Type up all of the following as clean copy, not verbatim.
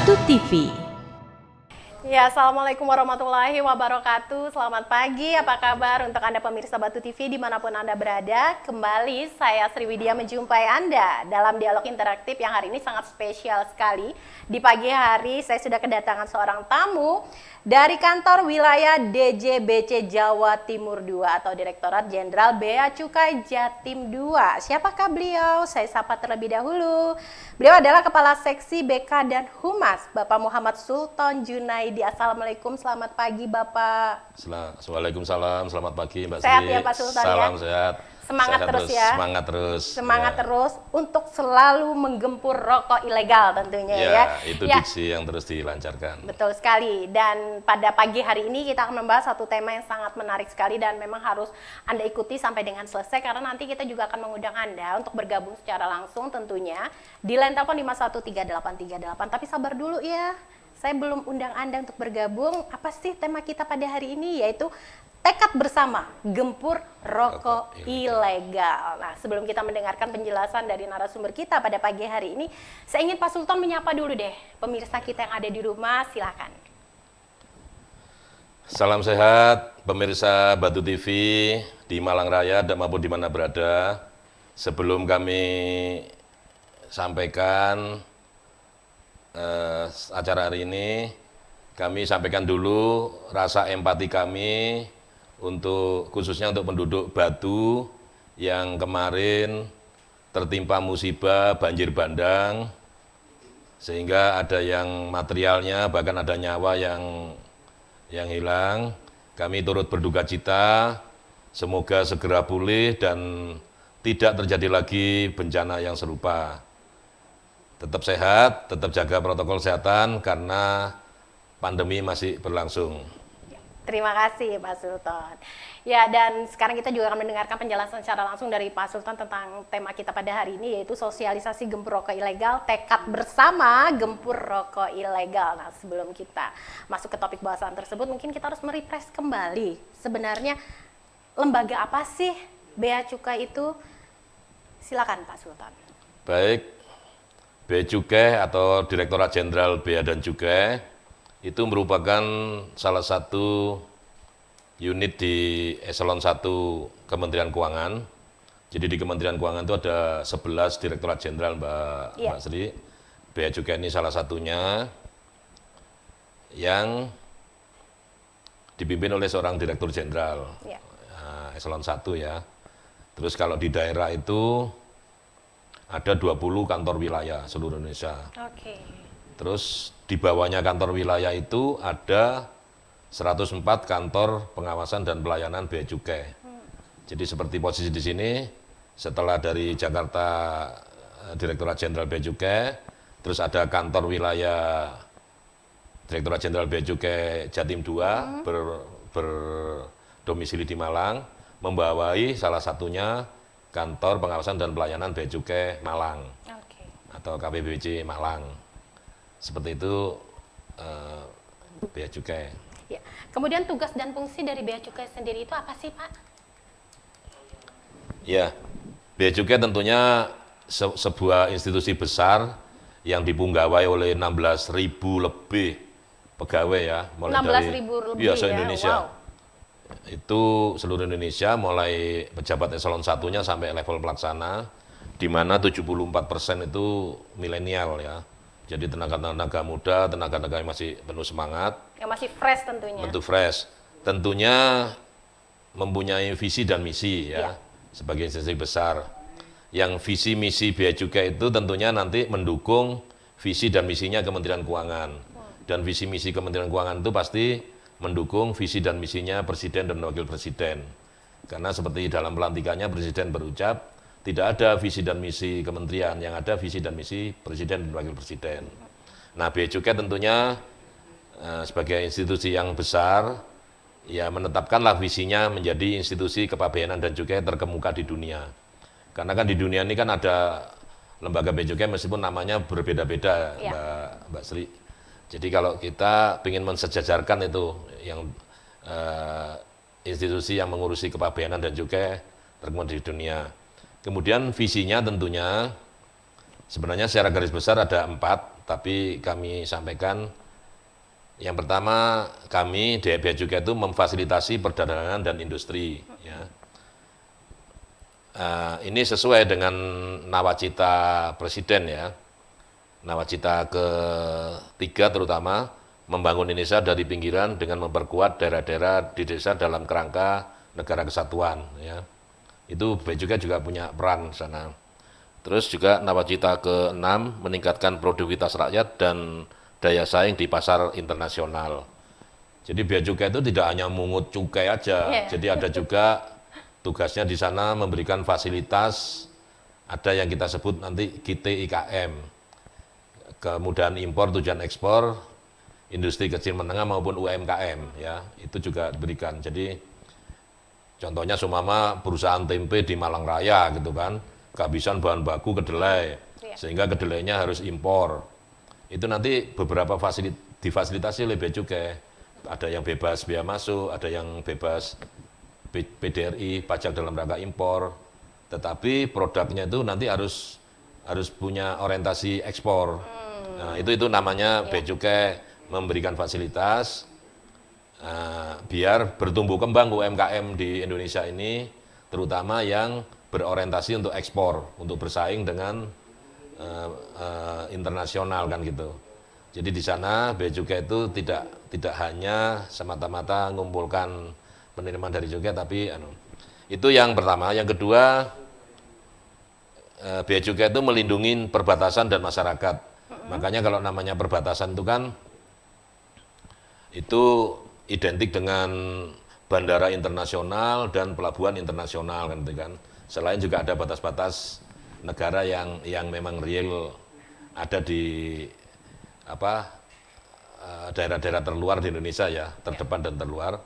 Batu TV. Ya, Assalamualaikum warahmatullahi wabarakatuh. Selamat pagi, apa kabar untuk Anda pemirsa Batu TV dimanapun Anda berada. Kembali saya Sriwidya menjumpai Anda dalam dialog interaktif yang hari ini sangat spesial sekali. Di pagi hari saya sudah kedatangan seorang tamu dari kantor wilayah DJBC Jawa Timur 2 atau Direktorat Jenderal Bea Cukai Jatim 2. Siapakah beliau? Saya sapa terlebih dahulu. Beliau adalah Kepala Seksi BK dan Humas, Bapak Muhammad Sultan Junaidi. Assalamualaikum, selamat pagi Bapak. Waalaikumsalam, selamat pagi Mbak Sri. Sehat ya Pak Sultan ya? Salam sehat. Semangat sehat terus ya. Semangat terus. Semangat ya. terus untuk selalu menggempur rokok ilegal tentunya ya. Itu ya. diksi yang terus dilancarkan. Betul sekali. Dan pada pagi hari ini kita akan membahas satu tema yang sangat menarik sekali dan memang harus Anda ikuti sampai dengan selesai karena nanti kita juga akan mengundang Anda untuk bergabung secara langsung tentunya di line telepon 513838. Tapi sabar dulu ya. Saya belum undang Anda untuk bergabung. Apa sih tema kita pada hari ini? Yaitu tekad bersama gempur rokok ilegal. Nah, sebelum kita mendengarkan penjelasan dari narasumber kita pada pagi hari ini, saya ingin Pak Sultan menyapa dulu deh pemirsa kita yang ada di rumah. Silakan. Salam sehat pemirsa Batu TV di Malang Raya dan maupun di mana berada. Sebelum kami sampaikan acara hari ini, kami sampaikan dulu rasa empati kami khususnya untuk penduduk Batu yang kemarin tertimpa musibah banjir bandang sehingga ada yang materialnya bahkan ada nyawa yang hilang. Kami turut berduka cita, semoga segera pulih dan tidak terjadi lagi bencana yang serupa. Tetap sehat, tetap jaga protokol kesehatan karena pandemi masih berlangsung. Terima kasih Pak Sultan. Ya, dan sekarang kita juga akan mendengarkan penjelasan secara langsung dari Pak Sultan tentang tema kita pada hari ini, yaitu sosialisasi gempur rokok ilegal, tekad bersama gempur rokok ilegal. Nah, sebelum kita masuk ke topik bahasan tersebut, mungkin kita harus merefresh kembali. Sebenarnya lembaga apa sih Bea Cukai itu? Silakan Pak Sultan. Baik, Bea Cukai atau Direktorat Jenderal Bea dan Cukai itu merupakan salah satu unit di eselon 1 Kementerian Keuangan. Jadi di Kementerian Keuangan itu ada 11 Direktorat Jenderal Mbak Sri. Bea Cukai ini salah satunya yang dipimpin oleh seorang Direktur Jenderal eselon 1 ya. Terus kalau di daerah itu ada 20 kantor wilayah seluruh Indonesia. Oke. Terus di bawahnya kantor wilayah itu ada 104 kantor pengawasan dan pelayanan Bea Cukai. Jadi seperti posisi di sini, setelah dari Jakarta Direktorat Jenderal Bea Cukai, terus ada kantor wilayah Direktorat Jenderal Bea Cukai Jatim 2 berdomisili di Malang, membawahi salah satunya kantor pengawasan dan pelayanan Bea Cukai Malang atau KPBC Malang. Seperti itu Bea Cukai. Ya. Kemudian tugas dan fungsi dari Bea Cukai sendiri itu apa sih Pak? Ya, Bea Cukai tentunya sebuah institusi besar yang dipunggawa oleh 16.000 lebih pegawai ya. 16.000 lebih se-Indonesia. Wow. Itu seluruh Indonesia mulai pejabat eselon 1-nya sampai level pelaksana, di mana 74% itu milenial ya. Jadi tenaga-tenaga muda, tenaga-tenaga yang masih penuh semangat. Yang masih fresh tentunya. Tentu fresh. Tentunya mempunyai visi dan misi ya. Sebagai institusi besar. Yang visi misi Bea Cukai itu tentunya nanti mendukung visi dan misinya Kementerian Keuangan. Dan visi misi Kementerian Keuangan itu pasti mendukung visi dan misinya Presiden dan Wakil Presiden. Karena seperti dalam pelantikannya Presiden berucap, tidak ada visi dan misi kementerian, yang ada visi dan misi Presiden dan Wakil Presiden. Nah, Bea Cukai tentunya sebagai institusi yang besar, ya menetapkanlah visinya menjadi institusi kepabeanan dan cukai terkemuka di dunia. Karena kan di dunia ini kan ada lembaga Bea Cukai meskipun namanya berbeda-beda, Mbak Sri. Jadi kalau kita ingin mensejajarkan itu, yang institusi yang mengurusi kepabeanan dan cukai terkemuka di dunia. Kemudian visinya tentunya sebenarnya secara garis besar ada 4. tapi kami sampaikan yang pertama kami di Bea Cukai itu memfasilitasi perdagangan dan industri. Ya. Ini sesuai dengan nawacita Presiden ya, nawacita ketiga terutama membangun Indonesia dari pinggiran dengan memperkuat daerah-daerah di desa dalam kerangka negara kesatuan. Ya. Itu Bea Cukai juga punya peran sana. Terus juga nawacita ke-6 meningkatkan produktivitas rakyat dan daya saing di pasar internasional. Jadi Bea Cukai itu tidak hanya mungut cukai aja, jadi ada juga tugasnya di sana memberikan fasilitas, ada yang kita sebut nanti KTIKM, kemudahan impor tujuan ekspor, industri kecil menengah maupun UMKM, ya itu juga diberikan. Jadi contohnya seumpama perusahaan tempe di Malang Raya gitu kan, kehabisan bahan baku kedelai, sehingga kedelainya harus impor. Itu nanti beberapa difasilitasi oleh Bea Cukai. Ada yang bebas biaya masuk, ada yang bebas PDRI, pajak dalam rangka impor. Tetapi produknya itu nanti harus punya orientasi ekspor. Nah, itu namanya Bea Cukai memberikan fasilitas biar bertumbuh kembang UMKM di Indonesia ini, terutama yang berorientasi untuk ekspor, untuk bersaing dengan internasional kan gitu. Jadi di sana Bea Cukai itu tidak hanya semata-mata mengumpulkan penerimaan dari cukai, tapi itu yang pertama. Yang kedua, Bea Cukai itu melindungi perbatasan dan masyarakat. Makanya kalau namanya perbatasan itu kan itu identik dengan bandara internasional dan pelabuhan internasional kan, gitu kan. Selain juga ada batas-batas negara yang memang real ada di daerah-daerah terluar di Indonesia ya, terdepan dan terluar.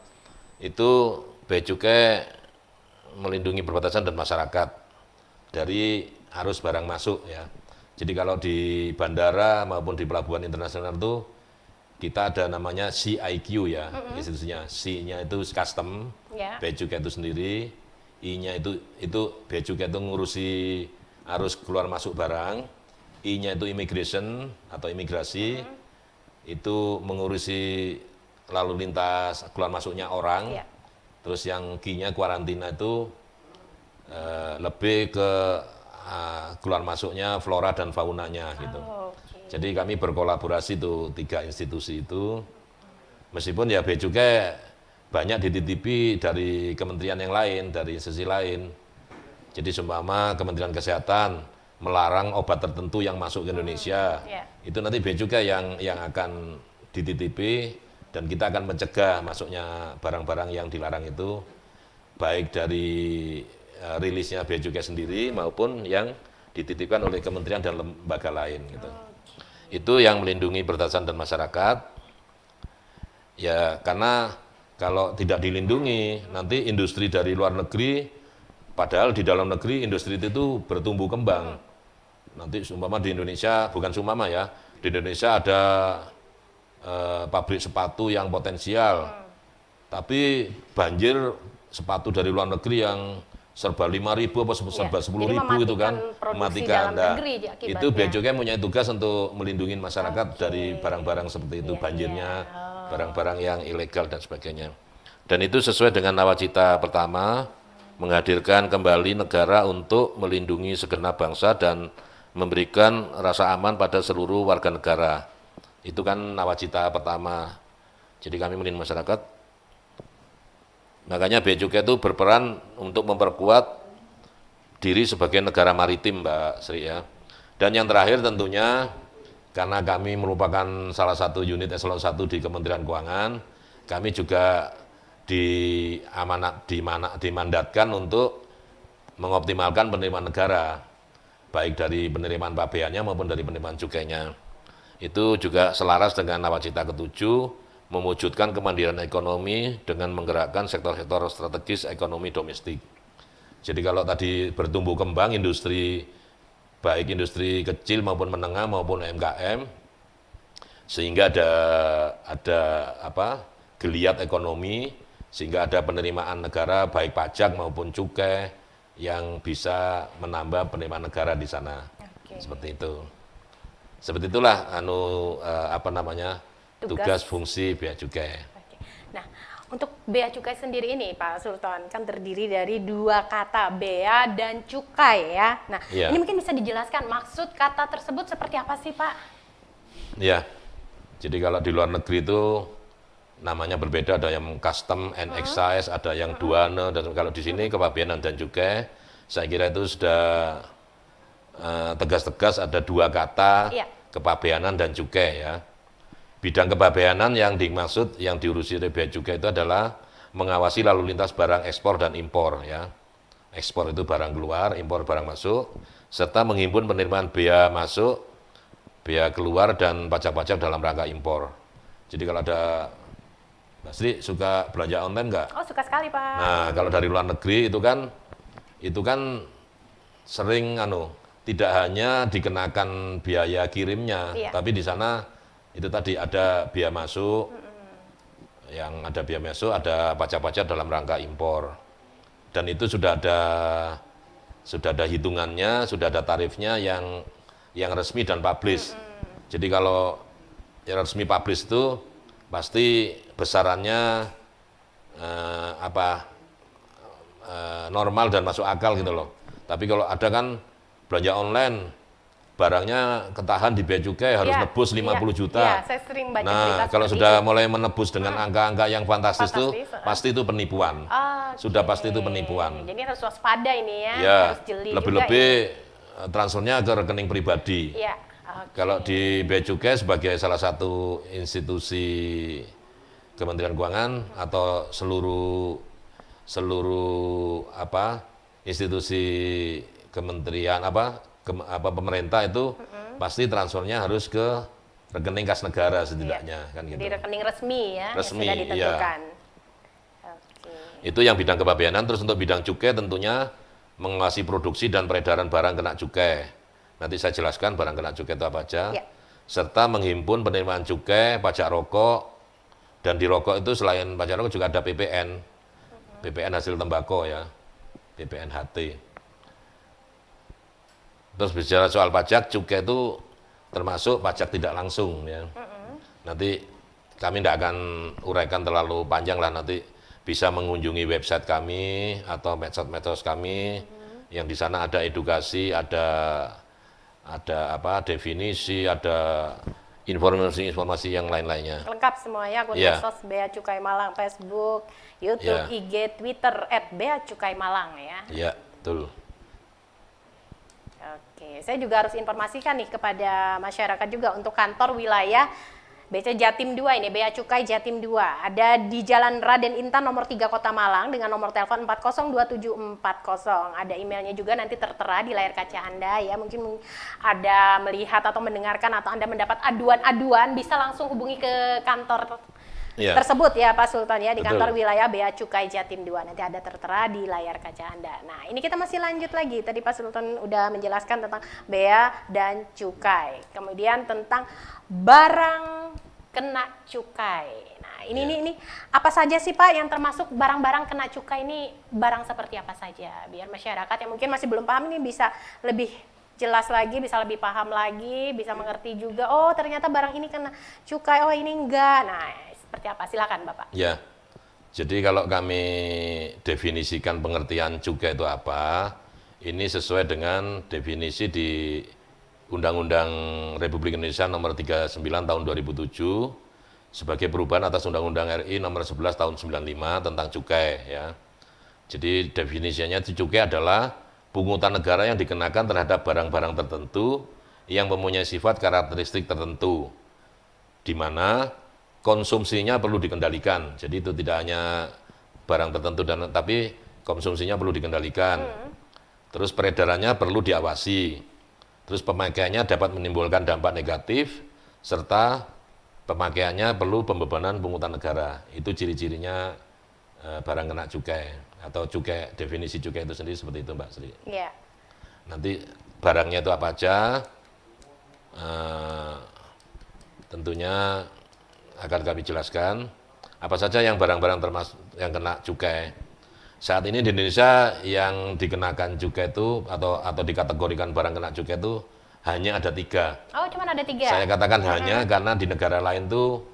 Itu Bea Cukai melindungi perbatasan dan masyarakat dari arus barang masuk ya. Jadi kalau di bandara maupun di pelabuhan internasional itu kita ada namanya CIQ ya, institusinya. C-nya itu custom, Bea Cukai itu sendiri, I-nya itu Bea Cukai itu ngurusi arus keluar masuk barang, I-nya itu immigration atau imigrasi, itu mengurusi lalu lintas keluar masuknya orang, terus yang Q-nya karantina itu lebih ke keluar masuknya flora dan faunanya gitu. Jadi kami berkolaborasi tuh 3 institusi itu, meskipun ya Bea Cukai banyak dititipi dari kementerian yang lain, dari institusi lain. Jadi seumpama Kementerian Kesehatan melarang obat tertentu yang masuk ke Indonesia, itu nanti Bea Cukai yang akan dititipi dan kita akan mencegah masuknya barang-barang yang dilarang itu, baik dari rilisnya Bea Cukai sendiri maupun yang dititipkan oleh kementerian dan lembaga lain gitu. Itu yang melindungi perbatasan dan masyarakat. Ya karena kalau tidak dilindungi nanti industri dari luar negeri, padahal di dalam negeri industri itu bertumbuh kembang. Nanti seumpama di Indonesia, bukan seumpama ya, di Indonesia ada pabrik sepatu yang potensial, tapi banjir sepatu dari luar negeri yang serba 5.000 apa serba 10.000 itu kan, mematikan. Nah, itu Bea Cukai punya tugas untuk melindungi masyarakat dari barang-barang seperti itu, banjirnya, barang-barang yang ilegal dan sebagainya. Dan itu sesuai dengan nawacita pertama, menghadirkan kembali negara untuk melindungi segenap bangsa dan memberikan rasa aman pada seluruh warga negara. Itu kan nawacita pertama. Jadi kami melindungi masyarakat. Makanya Bea Cukai itu berperan untuk memperkuat diri sebagai negara maritim, Mbak Sri ya. Dan yang terakhir tentunya karena kami merupakan salah satu unit eselon 1 di Kementerian Keuangan, kami juga dimandatkan untuk mengoptimalkan penerimaan negara, baik dari penerimaan pabeannya maupun dari penerimaan cukainya. Itu juga selaras dengan nawacita ke-7, mewujudkan kemandirian ekonomi dengan menggerakkan sektor-sektor strategis ekonomi domestik. Jadi kalau tadi bertumbuh kembang industri, baik industri kecil maupun menengah maupun UMKM, sehingga ada geliat ekonomi, sehingga ada penerimaan negara baik pajak maupun cukai yang bisa menambah penerimaan negara di sana. Seperti itu. Seperti itulah apa namanya Tugas. tugas fungsi bea cukai. Oke. Nah, untuk bea cukai sendiri ini Pak Sultan kan terdiri dari dua kata, bea dan cukai ya. Nah, Iya. ini mungkin bisa dijelaskan maksud kata tersebut seperti apa sih Pak? Ya, jadi kalau di luar negeri itu namanya berbeda, ada yang custom and excise, ada yang douane, dan kalau di sini kepabeanan dan cukai, saya kira itu sudah tegas-tegas ada dua kata, Iya. kepabeanan dan cukai ya. Bidang kepabeanan yang dimaksud, yang diurusi oleh bea cukai itu adalah mengawasi lalu lintas barang ekspor dan impor ya. Ekspor itu barang keluar, impor barang masuk, serta menghimpun penerimaan bea masuk, bea keluar dan pajak-pajak dalam rangka impor. Jadi kalau ada Mbak Sri suka belanja online nggak? Oh, suka sekali Pak. Nah, kalau dari luar negeri itu kan sering tidak hanya dikenakan biaya kirimnya, Iya. tapi di sana itu tadi ada biaya masuk, yang ada biaya masuk, ada pajak-pajak dalam rangka impor. Dan itu sudah ada hitungannya, sudah ada tarifnya yang resmi dan publish. Jadi kalau yang resmi publish itu pasti besarannya normal dan masuk akal gitu loh. Tapi kalau ada kan belanja online, barangnya ketahan di bea cukai harus Iya, nebus 50 iya, juta. iya, saya sering baca berita Nah, kalau seperti sudah itu. mulai menebus dengan angka-angka yang fantastis itu, Fantastis, pasti itu penipuan. Oke. Sudah pasti itu penipuan. Jadi harus waspada ini ya, Ya, harus jeli lebih-lebih juga transfernya ke rekening pribadi. ini. Iya. Oke. Kalau di bea cukai sebagai salah satu institusi Kementerian Keuangan atau seluruh institusi kementerian pemerintah itu pasti transfernya harus ke rekening kas negara setidaknya kan gitu. Jadi rekening resmi ya, Resmi, yang sudah ditentukan. Oke. Itu yang bidang kepabeanan. Terus untuk bidang cukai tentunya mengawasi produksi dan peredaran barang kena cukai. Nanti saya jelaskan barang kena cukai itu apa aja. Ya. Serta menghimpun penerimaan cukai, pajak rokok, dan di rokok itu selain pajak rokok juga ada PPN. PPN hasil tembakau ya. PPN HT. Terus bicara soal pajak, cukai itu termasuk pajak tidak langsung ya. Nanti kami tidak akan uraikan terlalu panjang lah, nanti bisa mengunjungi website kami atau medsos kami yang di sana ada edukasi, ada definisi, ada informasi yang lain-lainnya. Lengkap semuanya, akun Iya. medsos Bea Cukai Malang, Facebook, YouTube, Iya. IG, Twitter @beacukai_malang ya. Ya, betul. Oke, saya juga harus informasikan nih kepada masyarakat juga untuk kantor wilayah BC Jatim 2 ini, Bea Cukai Jatim 2. Ada di Jalan Raden Intan nomor 3 Kota Malang dengan nomor telepon 402740. Ada emailnya juga nanti tertera di layar kaca Anda ya. Mungkin ada melihat atau mendengarkan atau Anda mendapat aduan-aduan bisa langsung hubungi ke kantor Iya. tersebut ya Pak Sultan ya, di Betul. kantor wilayah Bea Cukai Jatim 2. Nanti ada tertera di layar kaca Anda. Nah, ini kita masih lanjut lagi. Tadi Pak Sultan udah menjelaskan tentang bea dan cukai. Kemudian tentang barang kena cukai. Nah, ini apa saja sih Pak yang termasuk barang-barang kena cukai ini, barang seperti apa saja? Biar masyarakat yang mungkin masih belum paham ini bisa lebih jelas lagi, bisa lebih paham lagi, bisa mengerti juga, oh ternyata barang ini kena cukai, oh ini enggak. Nah, seperti apa? Silakan Bapak. Ya, jadi kalau kami definisikan pengertian cukai itu apa, ini sesuai dengan definisi di Undang-Undang Republik Indonesia Nomor 39 Tahun 2007 sebagai perubahan atas Undang-Undang RI Nomor 11 Tahun 95 tentang cukai ya. Jadi definisinya cukai adalah pungutan negara yang dikenakan terhadap barang-barang tertentu yang mempunyai sifat karakteristik tertentu, di mana konsumsinya perlu dikendalikan. Jadi itu tidak hanya barang tertentu tapi konsumsinya perlu dikendalikan. Terus peredarannya perlu diawasi. Terus pemakaiannya dapat menimbulkan dampak negatif serta pemakaiannya perlu pembebanan pungutan negara. Itu ciri-cirinya barang kena cukai atau cukai, definisi cukai itu sendiri seperti itu Mbak Sri. Iya. Nanti barangnya itu apa aja, tentunya akan kami jelaskan apa saja yang barang-barang termasuk yang kena cukai. Saat ini di Indonesia yang dikenakan cukai itu atau dikategorikan barang kena cukai itu hanya ada 3. Oh, cuma ada 3. Saya katakan hanya karena di negara lain tuh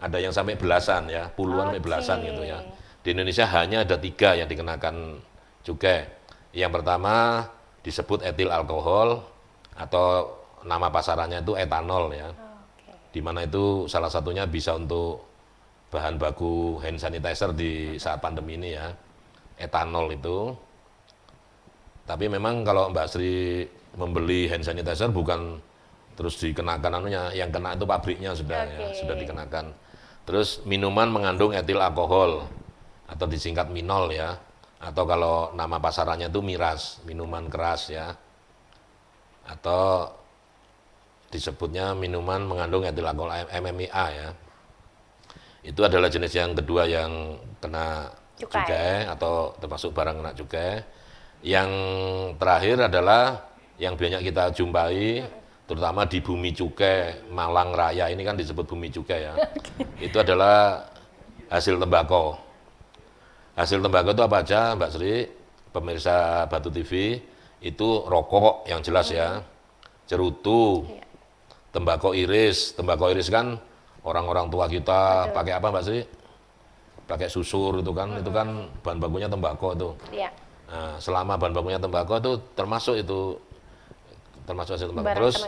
ada yang sampai belasan ya, puluhan sampai belasan gitu ya. Di Indonesia hanya ada 3 yang dikenakan cukai. Yang pertama disebut etil alkohol atau nama pasarannya itu etanol ya. Di mana itu salah satunya bisa untuk bahan baku hand sanitizer di saat pandemi ini ya. Etanol itu. Tapi memang kalau Mbak Sri membeli hand sanitizer bukan terus dikenakan anunya, yang kena itu pabriknya sudah ya, sudah dikenakan. Terus minuman mengandung etil alkohol atau disingkat minol ya. Atau kalau nama pasarannya itu miras, minuman keras ya. Atau disebutnya minuman mengandung etil alkohol MMIA ya. Itu adalah jenis yang kedua yang kena cukai atau termasuk barang kena cukai. Yang terakhir adalah yang banyak kita jumpai, terutama di Bumi Cukai Malang Raya, ini kan disebut Bumi Cukai ya. Itu adalah hasil tembakau. Hasil tembakau itu apa aja, Mbak Sri, pemirsa Batu TV, itu rokok yang jelas ya, cerutu, tembakau iris. Tembakau iris kan orang-orang tua kita pakai apa, Mbak Sri? Pakai susur itu kan bahan bakunya tembakau itu. Nah, selama bahan bakunya tembakau itu termasuk hasil tembakau. Terus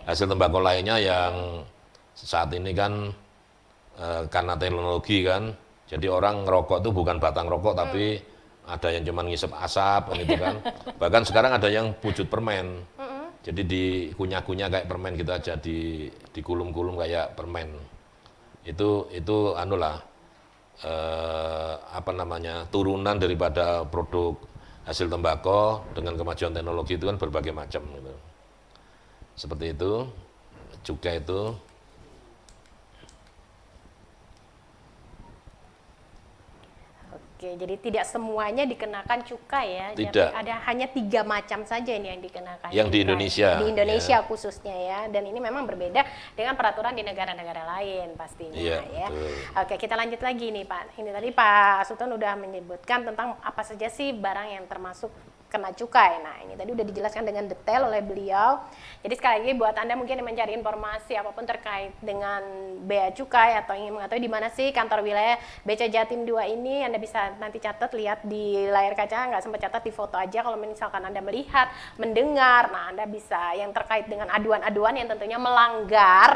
hasil tembakau lainnya yang saat ini kan karena teknologi kan, jadi orang ngerokok itu bukan batang rokok tapi ada yang cuma ngisep asap gitu kan. Bahkan sekarang ada yang wujud permen. Jadi dikunyah-kunyah kayak permen gitu aja, dikulum-kulum kayak permen. Itu anulah turunan daripada produk hasil tembakau dengan kemajuan teknologi itu kan berbagai macam gitu. Seperti itu, cukai itu. Oke, jadi tidak semuanya dikenakan cukai ya. Tidak. Jadi ada hanya 3 macam saja ini yang dikenakan. Yang cukai. di Indonesia. Di Indonesia khususnya ya. Dan ini memang berbeda dengan peraturan di negara-negara lain pastinya ya. Betul. Oke, kita lanjut lagi nih Pak. Ini tadi Pak Sultan udah menyebutkan tentang apa saja sih barang yang termasuk kena cukai. Nah, ini tadi udah dijelaskan dengan detail oleh beliau. Jadi sekali lagi buat Anda mungkin yang mencari informasi apapun terkait dengan bea cukai atau ingin mengetahui di mana sih kantor wilayah BC Jatim 2 ini, Anda bisa nanti catat, lihat di layar kaca, nggak sempat catat di foto aja. Kalau misalkan Anda melihat, mendengar, nah Anda bisa yang terkait dengan aduan-aduan yang tentunya melanggar,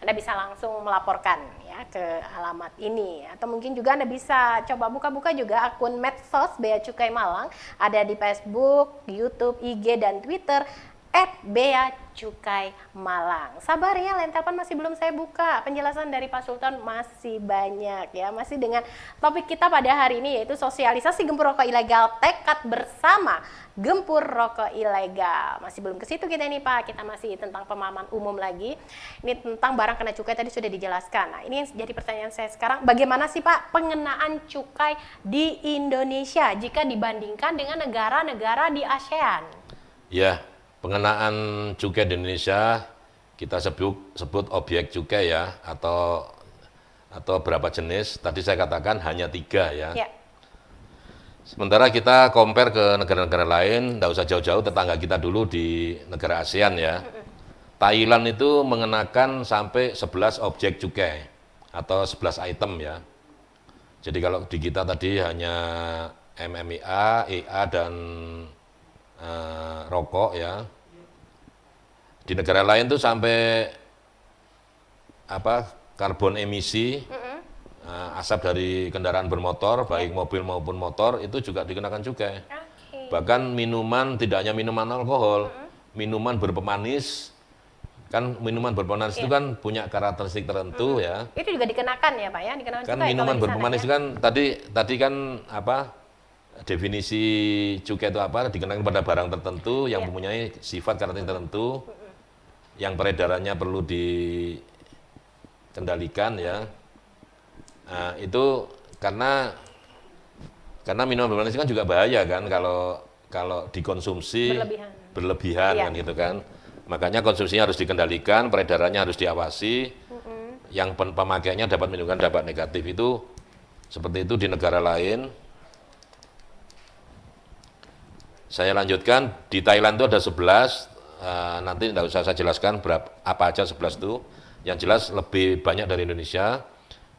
Anda bisa langsung melaporkan ya ke alamat ini. Atau mungkin juga Anda bisa coba buka-buka juga akun medsos Bea Cukai Malang, ada di Facebook, YouTube, IG, dan Twitter @beacukai_malang. Sabar ya, line telepon masih belum saya buka. Penjelasan dari Pak Sultan masih banyak ya. Masih dengan topik kita pada hari ini yaitu sosialisasi gempur rokok ilegal, tekad bersama gempur rokok ilegal. Masih belum ke situ kita nih Pak. Kita masih tentang pemahaman umum lagi. Ini tentang barang kena cukai tadi sudah dijelaskan. Nah, ini yang jadi pertanyaan saya sekarang, bagaimana sih Pak pengenaan cukai di Indonesia jika dibandingkan dengan negara-negara di ASEAN? Ya, pengenaan cukai di Indonesia kita sebut objek cukai ya, atau berapa jenis. Tadi saya katakan hanya 3 ya. Sementara kita compare ke negara-negara lain, tidak usah jauh-jauh, tetangga kita dulu di negara ASEAN ya. Thailand itu mengenakan sampai 11 objek cukai atau 11 item ya. Jadi kalau di kita tadi hanya MMIA, EA dan rokok ya. Di negara lain tuh sampai karbon emisi, asap dari kendaraan bermotor, baik mobil maupun motor, itu juga dikenakan cukai. Bahkan minuman, tidak hanya minuman alkohol, minuman berpemanis, kan minuman berpemanis itu kan punya karakteristik tertentu ya. Itu juga dikenakan ya Pak ya, dikenakan kan cukai. minuman berpemanis kan tadi kan definisi cukai itu apa? Dikenakan pada barang tertentu yang mempunyai sifat karakteristik tertentu, yang peredarannya perlu dikendalikan ya. Nah, itu karena minuman berpemanis kan juga bahaya kan kalau dikonsumsi berlebihan kan gitu kan. Makanya konsumsinya harus dikendalikan, peredarannya harus diawasi. Yang pemakaiannya dapat menimbulkan dampak negatif itu seperti itu di negara lain. Saya lanjutkan, di Thailand itu ada 11 nanti tidak usah saya jelaskan apa aja 11 itu. Yang jelas lebih banyak dari Indonesia.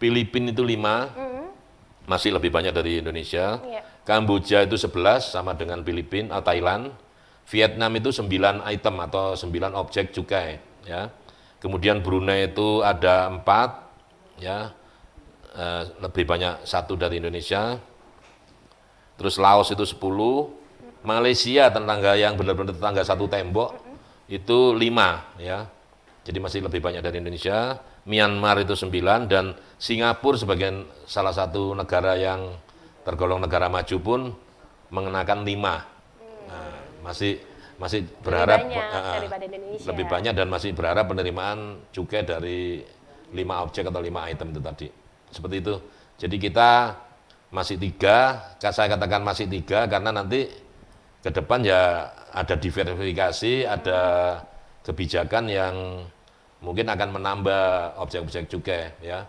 Filipina itu 5, masih lebih banyak dari Indonesia. Iya. Kamboja itu 11 sama dengan Filipina atau Thailand. Vietnam itu 9 item atau 9 objek cukai, ya. Kemudian Brunei itu ada 4, ya, lebih banyak 1 dari Indonesia. Terus Laos itu 10, Malaysia tetangga yang benar-benar tetangga satu tembok itu 5, ya. Jadi masih lebih banyak dari Indonesia. Myanmar itu 9 dan Singapura sebagai salah satu negara yang tergolong negara maju pun mengenakan 5. Nah, masih berharap lebih banyak daripada Indonesia. lebih banyak dan masih berharap penerimaan cukai dari 5 objek atau 5 item itu tadi. Seperti itu. Jadi kita masih 3, saya katakan masih 3 karena nanti ke depan ya ada diverifikasi, ada kebijakan yang mungkin akan menambah objek-objek cukai, ya.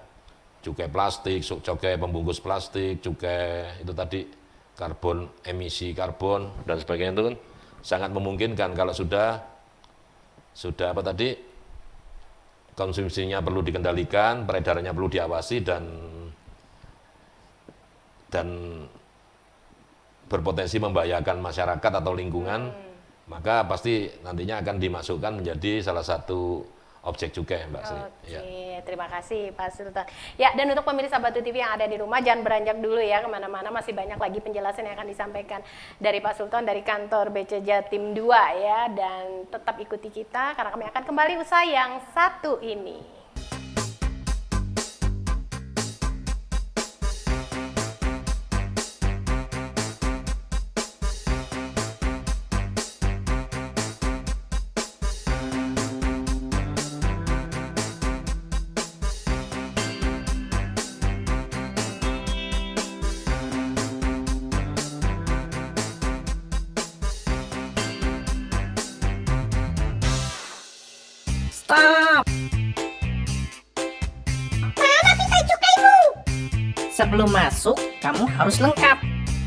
Cukai plastik, cukai pembungkus plastik, cukai itu tadi karbon, emisi karbon dan sebagainya itu kan sangat memungkinkan kalau sudah apa tadi, konsumsinya perlu dikendalikan, peredarannya perlu diawasi dan berpotensi membahayakan masyarakat atau lingkungan, maka pasti nantinya akan dimasukkan menjadi salah satu objek cukai, Mbak Sri. Oke, Ya. terima kasih Pak Sultan. Ya, dan untuk pemirsa Batu TV yang ada di rumah, jangan beranjak dulu ya kemana-mana, masih banyak lagi penjelasan yang akan disampaikan dari Pak Sultan dari kantor BC Jatim 2 ya, dan tetap ikuti kita karena kami akan kembali usai yang satu ini. Stop! Mana pita cukaimu? Sebelum masuk, kamu harus lengkap.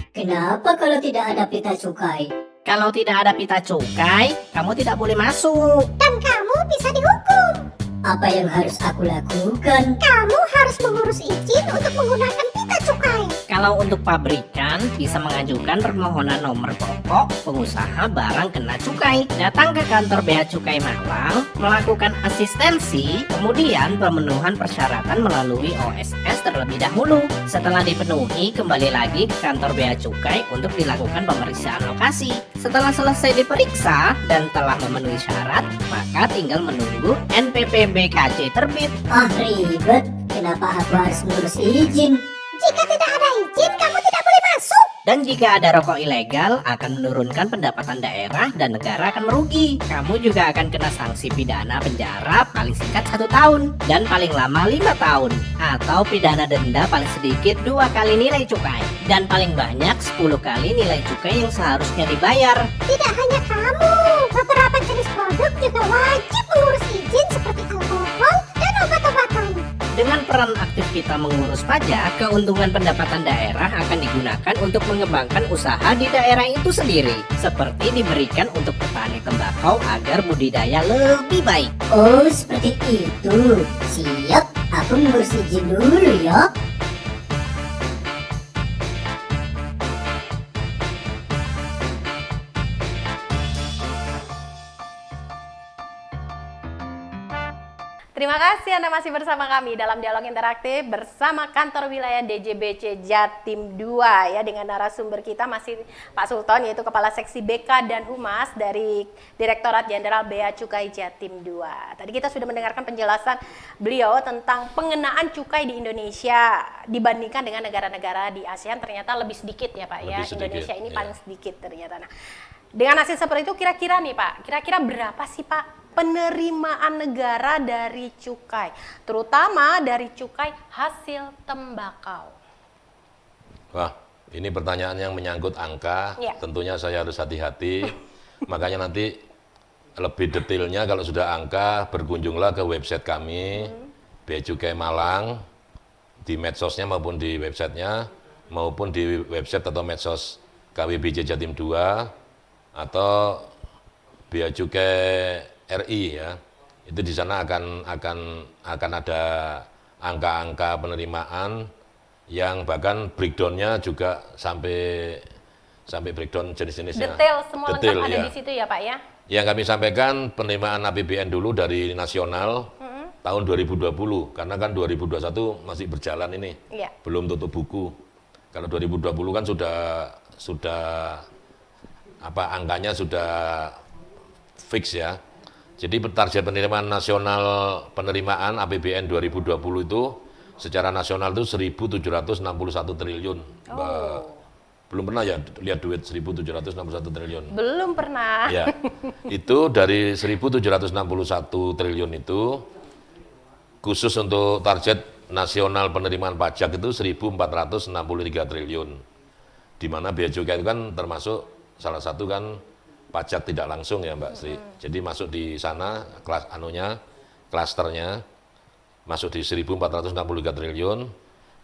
Kenapa kalau tidak ada pita cukai? Kalau tidak ada pita cukai, kamu tidak boleh masuk. Dan kamu bisa dihukum. Apa yang harus aku lakukan? Kamu harus mengurus izin untuk menggunakan pita cukai. Kalau untuk pabrikan, bisa mengajukan permohonan nomor pokok pengusaha barang kena cukai. Datang ke kantor Bea Cukai Malang, melakukan asistensi, kemudian pemenuhan persyaratan melalui OSS terlebih dahulu. Setelah dipenuhi, kembali lagi ke kantor Bea Cukai untuk dilakukan pemeriksaan lokasi. Setelah selesai diperiksa dan telah memenuhi syarat, maka tinggal menunggu NPP BKC terbit. Ah, ribet. Kenapa aku harus mengurus izin? Jika tidak ada izin, kamu tidak boleh masuk. Dan jika ada rokok ilegal, akan menurunkan pendapatan daerah dan negara akan merugi. Kamu juga akan kena sanksi pidana penjara paling singkat 1 tahun dan paling lama 5 tahun. Atau pidana denda paling sedikit 2 kali nilai cukai. Dan paling banyak 10 kali nilai cukai yang seharusnya dibayar. Tidak hanya kamu, beberapa jenis produk juga wajib mengurus izin seperti alkohol dan obat-obatan. Dengan peran aktif kita mengurus pajak, keuntungan pendapatan daerah akan digunakan untuk mengembangkan usaha di daerah itu sendiri. Seperti diberikan untuk petani tembakau agar budidaya lebih baik. Oh, seperti itu. Siap, aku mengurus izin dulu ya. Terima kasih Anda masih bersama kami dalam dialog interaktif bersama kantor wilayah DJBC Jatim 2 ya, dengan narasumber kita masih Pak Sultan, yaitu Kepala Seksi BK dan Humas dari Direktorat Jenderal Bea Cukai Jatim 2. Tadi kita sudah mendengarkan penjelasan beliau tentang pengenaan cukai di Indonesia dibandingkan dengan negara-negara di ASEAN, ternyata lebih sedikit ya Pak ya. Lebih sedikit, Indonesia ini ya. paling sedikit ternyata. Nah, dengan hasil seperti itu kira-kira nih Pak, kira-kira berapa sih Pak penerimaan negara dari cukai, terutama dari cukai hasil tembakau? Wah, ini pertanyaan yang menyangkut angka, Ya. tentunya saya harus hati-hati. Makanya nanti lebih detailnya kalau sudah angka, berkunjunglah ke website kami, Bea Cukai Malang, di medsosnya maupun di websitenya, maupun di website atau medsos KWBJ Jatim 2, atau Bea Cukai RI ya. Itu di sana akan ada angka-angka penerimaan yang bahkan breakdown-nya juga sampai breakdown jenis-jenisnya. Detail semua Detail, lengkap ada ya. di situ ya Pak ya? Yang kami sampaikan penerimaan APBN dulu dari nasional tahun 2020, karena kan 2021 masih berjalan ini, Iya. belum tutup buku. Kalau 2020 kan sudah angkanya sudah fix ya. Jadi target penerimaan nasional penerimaan APBN 2020 itu secara nasional itu 1.761 triliun. Mbak. Belum pernah ya lihat duit 1.761 triliun. Belum pernah. Ya, itu dari 1.761 triliun itu khusus untuk target nasional penerimaan pajak itu 1.463 triliun. Di mana bea cukai itu kan termasuk salah satu kan pajak tidak langsung ya Mbak Sri. Jadi masuk di sana klasternya masuk di 1.463 triliun.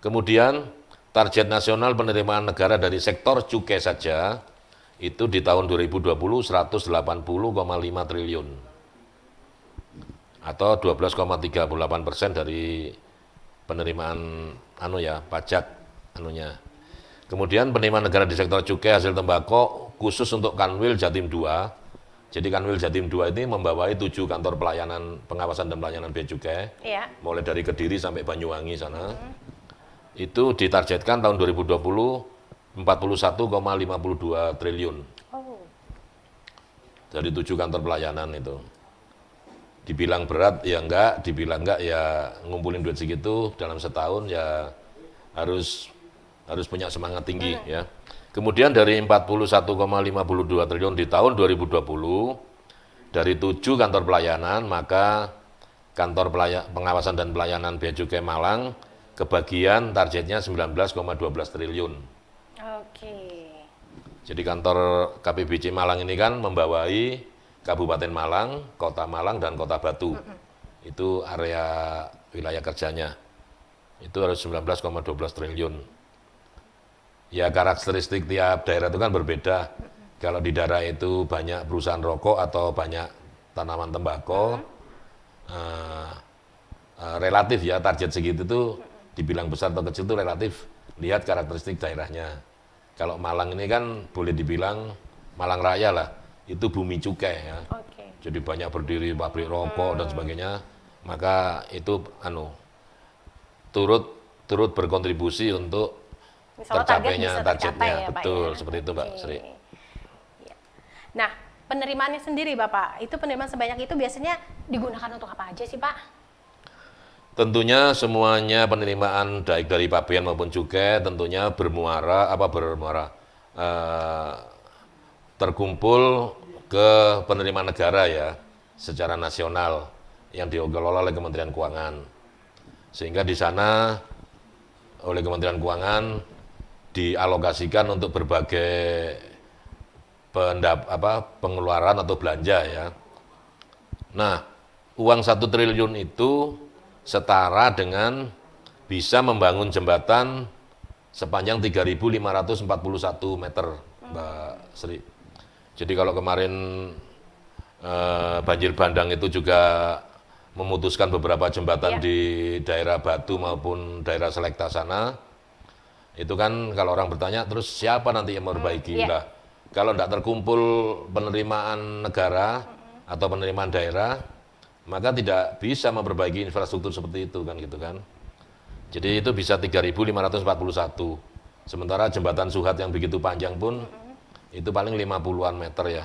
Kemudian target nasional penerimaan negara dari sektor cukai saja itu di tahun 2020 180,5 triliun atau 12,38% dari penerimaan pajak Kemudian penerimaan negara di sektor cukai hasil tembakau khusus untuk Kanwil Jatim 2. Jadi Kanwil Jatim 2 ini membawai 7 kantor pelayanan pengawasan dan pelayanan bea cukai. Iya. Mulai dari Kediri sampai Banyuwangi sana. Itu ditargetkan tahun 2020 41,52 triliun. Oh. Dari 7 kantor pelayanan itu. Dibilang berat ya enggak, dibilang enggak ya ngumpulin duit segitu dalam setahun ya harus punya semangat tinggi ya. Kemudian dari 41,52 triliun di tahun 2020 dari 7 kantor pelayanan, maka kantor pengawasan dan pelayanan bea cukai Malang kebagian targetnya 19,12 triliun. Oke. Jadi kantor KPBC Malang ini kan membawai Kabupaten Malang, Kota Malang dan Kota Batu. Itu area wilayah kerjanya. Itu harus 19,12 triliun. Ya karakteristik tiap daerah itu kan berbeda. Kalau di daerah itu banyak perusahaan rokok atau banyak tanaman tembakau, relatif ya target segitu tuh dibilang besar atau kecil itu relatif. Lihat karakteristik daerahnya. Kalau Malang ini kan boleh dibilang Malang Raya lah, itu bumi cukai ya. Oke. Jadi banyak berdiri pabrik rokok dan sebagainya. Maka itu turut berkontribusi untuk Misalnya tercapainya bisa targetnya, tercapai ya, Pak, betul ya? seperti itu Mbak Oke. Sri. Iya. Nah, penerimaannya sendiri Bapak, itu penerimaan sebanyak itu biasanya digunakan untuk apa aja sih Pak? Tentunya semuanya penerimaan baik dari pabean maupun cukai tentunya terkumpul ke penerimaan negara ya secara nasional yang dikelola oleh Kementerian Keuangan. Sehingga di sana oleh Kementerian Keuangan dialokasikan untuk berbagai pengeluaran atau belanja ya. Nah, uang 1 triliun itu setara dengan bisa membangun jembatan sepanjang 3.541 meter, Mbak Sri. Jadi kalau kemarin banjir bandang itu juga memutuskan beberapa jembatan di daerah Batu maupun daerah Selekta sana, itu kan kalau orang bertanya terus siapa nanti yang memperbaiki lah. Kalau tidak terkumpul penerimaan negara atau penerimaan daerah, maka tidak bisa memperbaiki infrastruktur seperti itu kan gitu kan. Jadi itu bisa 3.541. Sementara jembatan Suhat yang begitu panjang pun itu paling 50-an meter ya.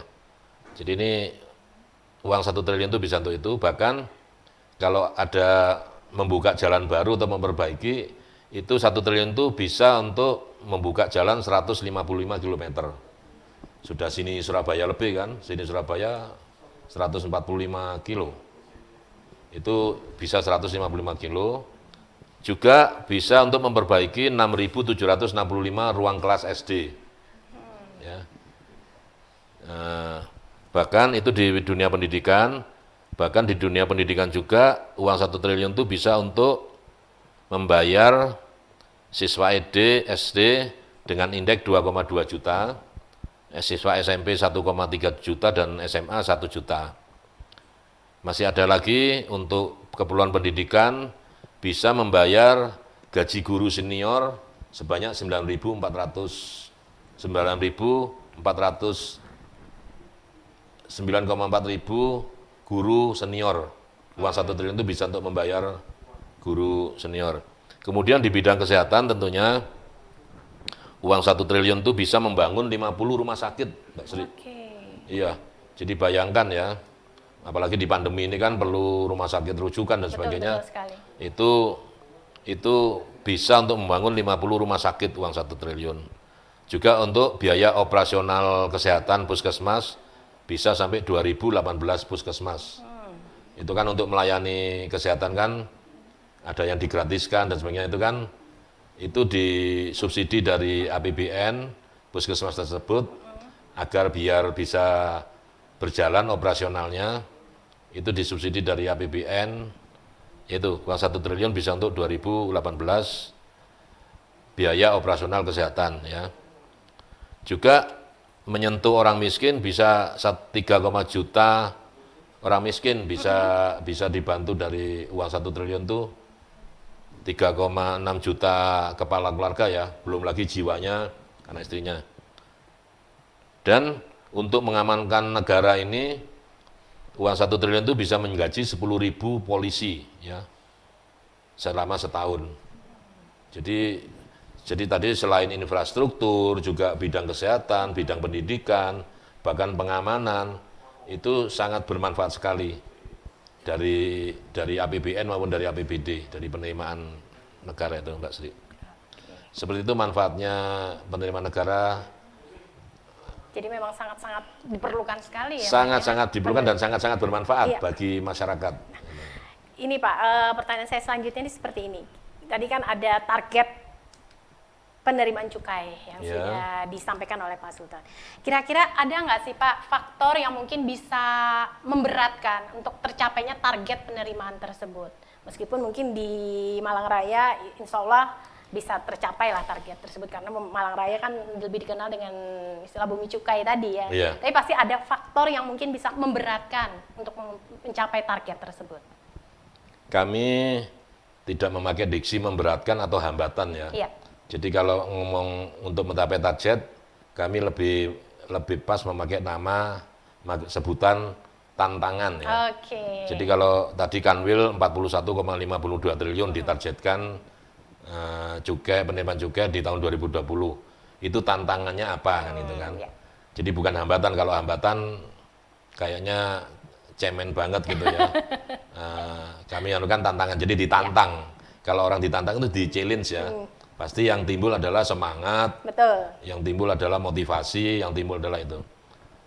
Jadi ini uang 1 triliun itu bisa untuk itu. Bahkan kalau ada membuka jalan baru atau memperbaiki, itu 1 triliun itu bisa untuk membuka jalan 155 km. Sudah sini Surabaya lebih kan, sini Surabaya 145 kilo. Itu bisa 155 kilo. Juga bisa untuk memperbaiki 6.765 ruang kelas SD. Ya. Bahkan itu di dunia pendidikan, bahkan di dunia pendidikan juga uang 1 triliun itu bisa untuk membayar siswa SD dengan indeks 2,2 juta, siswa SMP 1,3 juta dan SMA 1 juta. Masih ada lagi untuk keperluan pendidikan bisa membayar gaji guru senior sebanyak 9,4 ribu guru senior. Uang 1 triliun itu bisa untuk membayar guru senior. Kemudian di bidang kesehatan tentunya uang 1 triliun itu bisa membangun 50 rumah sakit, Mbak Sri. Iya, jadi bayangkan ya, apalagi di pandemi ini kan perlu rumah sakit rujukan dan sebagainya. Betul sekali. Itu bisa untuk membangun 50 rumah sakit uang 1 triliun. Juga untuk biaya operasional kesehatan puskesmas bisa sampai 2018 puskesmas. Itu kan untuk melayani kesehatan kan ada yang digratiskan dan sebagainya itu kan itu disubsidi dari APBN puskesmas tersebut agar biar bisa berjalan operasionalnya itu disubsidi dari APBN yaitu uang 1 triliun bisa untuk 2018 biaya operasional kesehatan ya. Juga menyentuh orang miskin bisa 3, juta orang miskin bisa dibantu dari uang 1 triliun itu 3,6 juta kepala keluarga ya, belum lagi jiwanya anak istrinya. Dan untuk mengamankan negara ini uang 1 triliun itu bisa menggaji 10.000 polisi ya selama setahun. Jadi tadi selain infrastruktur juga bidang kesehatan, bidang pendidikan, bahkan pengamanan itu sangat bermanfaat sekali dari APBN maupun dari APBD, dari penerimaan negara itu Mbak Sri. Seperti itu manfaatnya penerimaan negara. Jadi memang sangat-sangat diperlukan sekali ya. Sangat-sangat diperlukan dan sangat-sangat bermanfaat Iya. bagi masyarakat. Ini Pak, pertanyaan saya selanjutnya ini seperti ini. Tadi kan ada target penerimaan cukai yang Ya. sudah disampaikan oleh Pak Sultan. Kira-kira ada nggak sih Pak faktor yang mungkin bisa memberatkan untuk tercapainya target penerimaan tersebut? Meskipun mungkin di Malang Raya insya Allah bisa tercapai lah target tersebut karena Malang Raya kan lebih dikenal dengan istilah bumi cukai tadi ya. Iya. Tapi pasti ada faktor yang mungkin bisa memberatkan untuk mencapai target tersebut. Kami tidak memakai diksi memberatkan atau hambatan ya. Iya. Jadi kalau ngomong untuk mencapai target, kami lebih pas memakai nama sebutan tantangan ya. Oke. Jadi kalau tadi Kanwil 41,52 triliun ditargetkan cukai penerimaan cukai di tahun 2020. Itu tantangannya apa kan itu kan. Iya. Jadi bukan hambatan, kalau hambatan kayaknya cemen banget gitu ya. Kami anukan tantangan, jadi ditantang. Kalau orang ditantang itu di-challenge ya. Pasti yang timbul adalah semangat, Betul. yang timbul adalah motivasi, yang timbul adalah itu.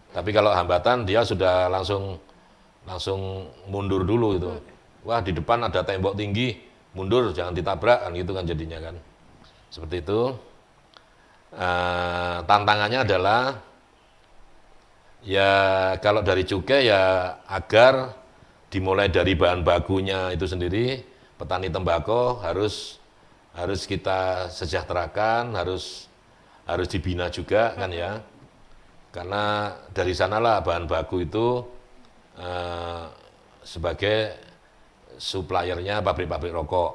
Tapi kalau hambatan dia sudah langsung mundur dulu itu. Wah, di depan ada tembok tinggi, mundur jangan ditabrak kan gitu kan jadinya kan. Seperti itu. Tantangannya adalah ya kalau dari cukai ya agar dimulai dari bahan bakunya itu sendiri, petani tembakau harus kita sejahterakan, harus dibina juga kan ya. Karena dari sanalah bahan baku itu sebagai suppliernya pabrik-pabrik rokok.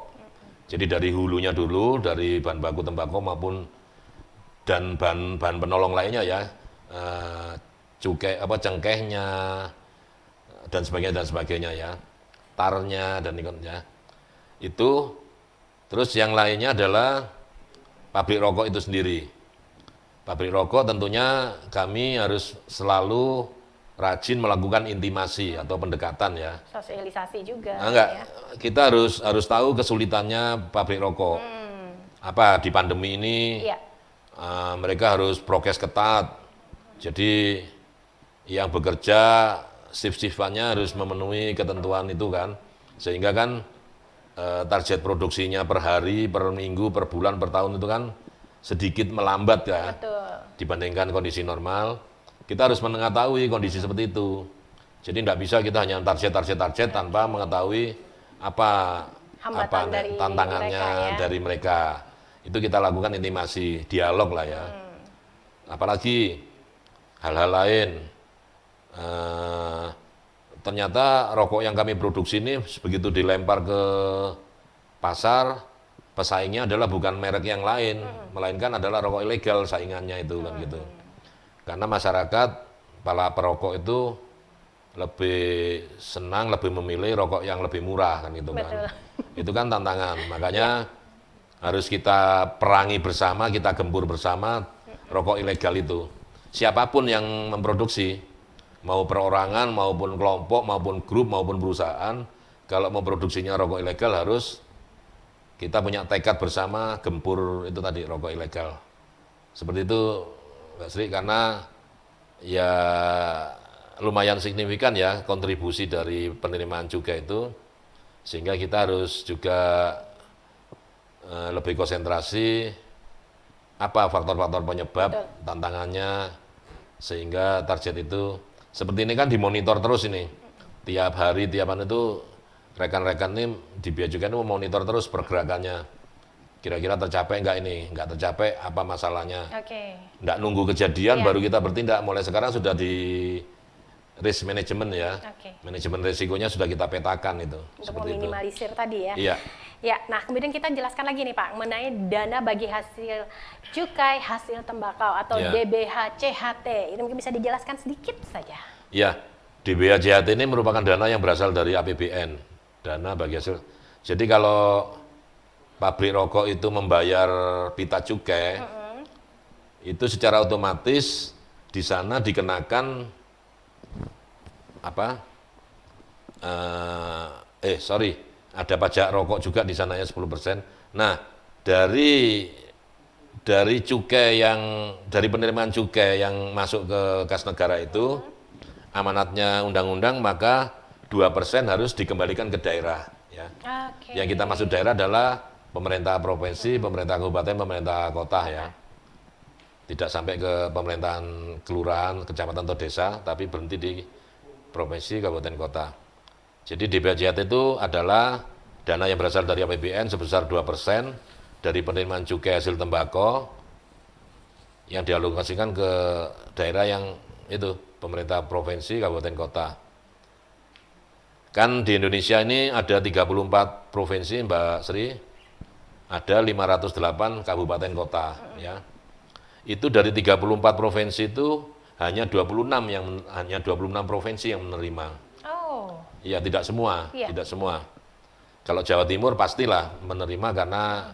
Jadi dari hulunya dulu, dari bahan baku tembakau maupun dan bahan penolong lainnya ya, cukai cengkehnya dan sebagainya ya, tarnya dan ikutnya itu. Terus yang lainnya adalah pabrik rokok itu sendiri. Pabrik rokok tentunya kami harus selalu rajin melakukan intimasi atau pendekatan ya. Sosialisasi juga. Enggak, Ya. kita harus tahu kesulitannya pabrik rokok. Apa di pandemi ini Iya. mereka harus prokes ketat. Jadi yang bekerja shift-shiftannya harus memenuhi ketentuan itu kan. Sehingga kan target produksinya per hari, per minggu, per bulan, per tahun itu kan sedikit melambat ya. Betul. Dibandingkan kondisi normal. Kita harus mengetahui kondisi seperti itu. Jadi tidak bisa kita hanya target tanpa mengetahui apa Hambatan dari tantangannya mereka, ya. dari mereka. Itu kita lakukan intimasi, dialog lah ya. Apalagi hal-hal lain. Ternyata rokok yang kami produksi ini begitu dilempar ke pasar, pesaingnya adalah bukan merek yang lain, melainkan adalah rokok ilegal saingannya itu kan gitu. Karena masyarakat, para perokok itu lebih senang, lebih memilih rokok yang lebih murah kan gitu kan. Betul. Itu kan tantangan, makanya harus kita perangi bersama, kita gempur bersama rokok ilegal itu. Siapapun yang memproduksi, mau perorangan, maupun kelompok, maupun grup, maupun perusahaan, kalau memproduksinya rokok ilegal harus kita punya tekad bersama gempur itu tadi, rokok ilegal. Seperti itu Mbak Sri, karena ya lumayan signifikan ya kontribusi dari penerimaan cukai itu, sehingga kita harus juga lebih konsentrasi apa faktor-faktor penyebab, tantangannya, sehingga target itu seperti ini kan dimonitor terus ini, tiap hari, tiap hari itu rekan-rekan ini di Bea Cukai ini memonitor terus pergerakannya, kira-kira tercapai enggak ini, enggak tercapai apa masalahnya. Enggak nunggu kejadian baru kita bertindak, mulai sekarang sudah di risk management ya, manajemen risikonya sudah kita petakan itu. Untuk meminimalisir tadi ya. Iya. Ya, nah kemudian kita jelaskan lagi nih Pak mengenai dana bagi hasil cukai hasil tembakau atau DBH CHT. Ini mungkin bisa dijelaskan sedikit saja. Ya, DBH CHT ini merupakan dana yang berasal dari APBN, dana bagi hasil. Jadi kalau pabrik rokok itu membayar pita cukai, itu secara otomatis di sana dikenakan apa? Ada pajak rokok juga di sana ya 10%. Nah, dari cukai dari penerimaan cukai yang masuk ke kas negara itu, amanatnya undang-undang, maka 2% harus dikembalikan ke daerah ya. Yang kita masuk daerah adalah pemerintah provinsi, pemerintah kabupaten, pemerintah kota ya. Tidak sampai ke pemerintahan kelurahan, kecamatan atau desa, tapi berhenti di provinsi, kabupaten, kota. Jadi DBH itu adalah dana yang berasal dari APBN sebesar 2% dari penerimaan cukai hasil tembakau yang dialokasikan ke daerah yang itu, pemerintah provinsi, kabupaten, kota. Kan di Indonesia ini ada 34 provinsi Mbak Sri, ada 508 kabupaten kota ya. Itu dari 34 provinsi itu hanya 26 provinsi yang menerima. Iya, tidak semua, tidak semua. Kalau Jawa Timur pastilah menerima karena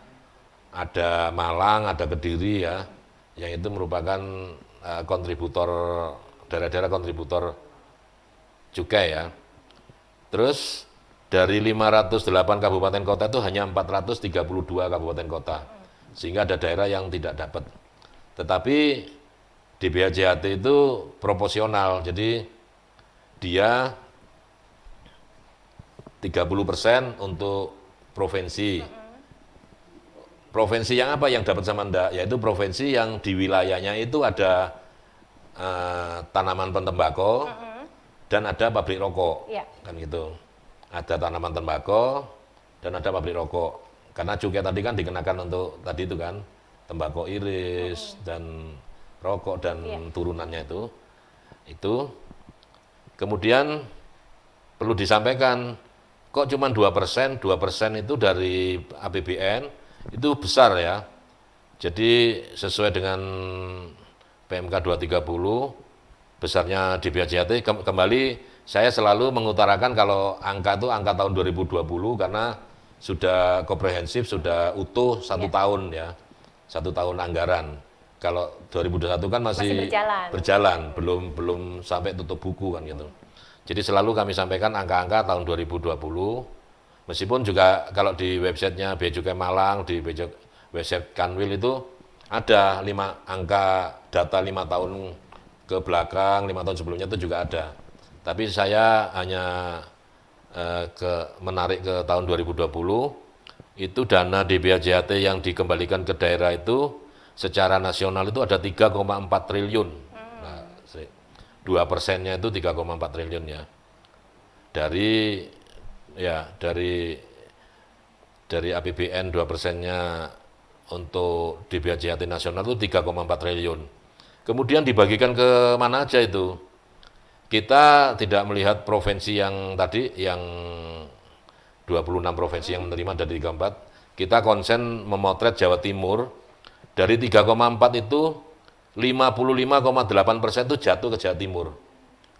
ada Malang, ada Kediri ya, yang itu merupakan kontributor, daerah-daerah kontributor cukai ya. Terus dari 508 kabupaten kota itu hanya 432 kabupaten kota, sehingga ada daerah yang tidak dapat. Tetapi DBH JHT itu proporsional, jadi dia 30% untuk provinsi. Provinsi yang apa yang dapat sama Anda? Yaitu provinsi yang di wilayahnya itu ada tanaman pentembakau dan ada pabrik rokok. Kan gitu. Ada tanaman tembakau dan ada pabrik rokok. Karena cukai tadi kan dikenakan untuk tadi itu kan tembakau iris dan rokok dan turunannya itu. Itu kemudian perlu disampaikan, kok cuma 2%, 2% itu dari APBN, itu besar ya. Jadi sesuai dengan PMK 230, besarnya DBH JHT, kembali saya selalu mengutarakan kalau angka itu angka tahun 2020, karena sudah komprehensif, sudah utuh 1 tahun ya, 1 tahun anggaran. Kalau 2021 kan masih berjalan, belum sampai tutup buku kan gitu. Jadi selalu kami sampaikan angka-angka tahun 2020, meskipun juga kalau di websitenya Bea Cukai Malang, di website Kanwil itu ada 5 angka data 5 tahun ke belakang, 5 tahun sebelumnya itu juga ada. Tapi saya hanya menarik ke tahun 2020, itu dana DBH JHT yang dikembalikan ke daerah itu secara nasional itu ada 3,4 triliun. Nah, 2%-nya itu 3,4 triliun ya. Dari APBN 2%-nya untuk DBH JHT nasional itu 3,4 triliun. Kemudian dibagikan ke mana aja itu? Kita tidak melihat provinsi yang tadi, yang 26 provinsi yang menerima dari 34. Kita konsen memotret Jawa Timur. Dari 3,4 itu 55,8% itu jatuh ke Jawa Timur.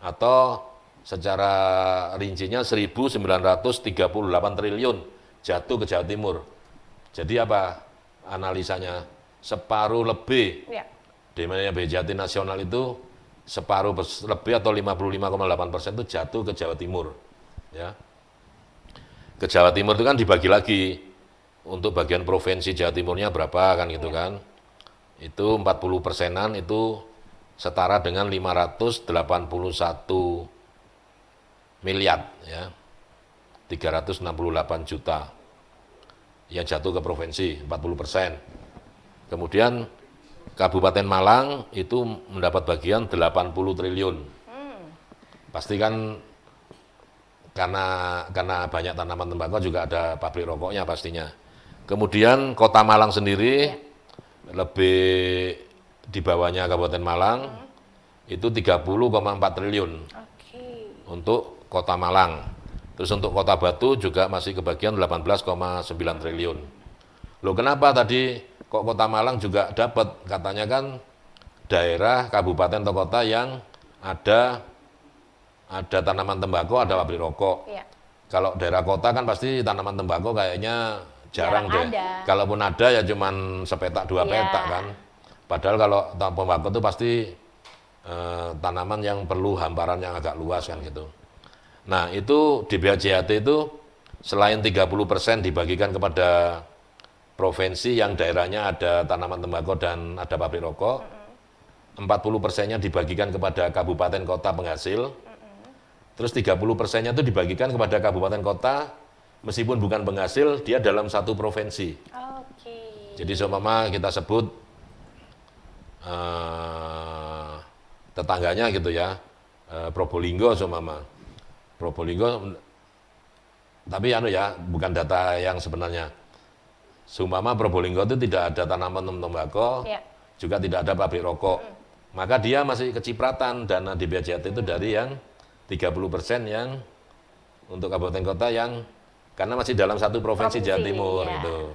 Atau secara rincinya 1.938 triliun jatuh ke Jawa Timur. Jadi apa analisanya? Separuh lebih Ya. demandnya BJT nasional itu separuh lebih atau 55,8% itu jatuh ke Jawa Timur. Ya. Ke Jawa Timur itu kan dibagi lagi. Untuk bagian provinsi Jawa Timurnya berapa kan gitu kan. Itu 40%-an itu setara dengan 581 miliar ya. 368 juta yang jatuh ke provinsi, 40%. Kemudian Kabupaten Malang itu mendapat bagian 80 triliun. Pasti kan karena banyak tanaman tembakau juga ada pabrik rokoknya pastinya. Kemudian Kota Malang sendiri lebih di bawahnya Kabupaten Malang itu 30,4 triliun Oke. untuk Kota Malang. Terus untuk Kota Batu juga masih kebagian 18,9 triliun. Loh kenapa tadi kok Kota Malang juga dapat? Katanya kan daerah, kabupaten atau kota yang ada tanaman tembakau, ada pabrik rokok. Iya. Kalau daerah kota kan pasti tanaman tembakau kayaknya jarang deh. ada. Kalaupun ada ya cuman sepetak dua Iya. petak kan. Padahal kalau tembakau itu pasti tanaman yang perlu hamparan yang agak luas kan gitu. Nah itu di BHJAT itu selain 30% dibagikan kepada provinsi yang daerahnya ada tanaman tembakau dan ada pabrik rokok, 40%-nya dibagikan kepada kabupaten kota penghasil, terus 30%-nya itu dibagikan kepada kabupaten kota, meskipun bukan penghasil, dia dalam satu provinsi. Oke. Jadi seumpama kita sebut tetangganya gitu ya, Probolinggo seumpama. Probolinggo, tapi bukan data yang sebenarnya. Seumpama Probolinggo itu tidak ada tanaman tembakau, Ya. juga tidak ada pabrik rokok. Maka dia masih kecipratan dana di BHJAT itu dari yang 30% yang untuk kabupaten kota yang karena masih dalam satu provinsi Jawa Timur ya. gitu.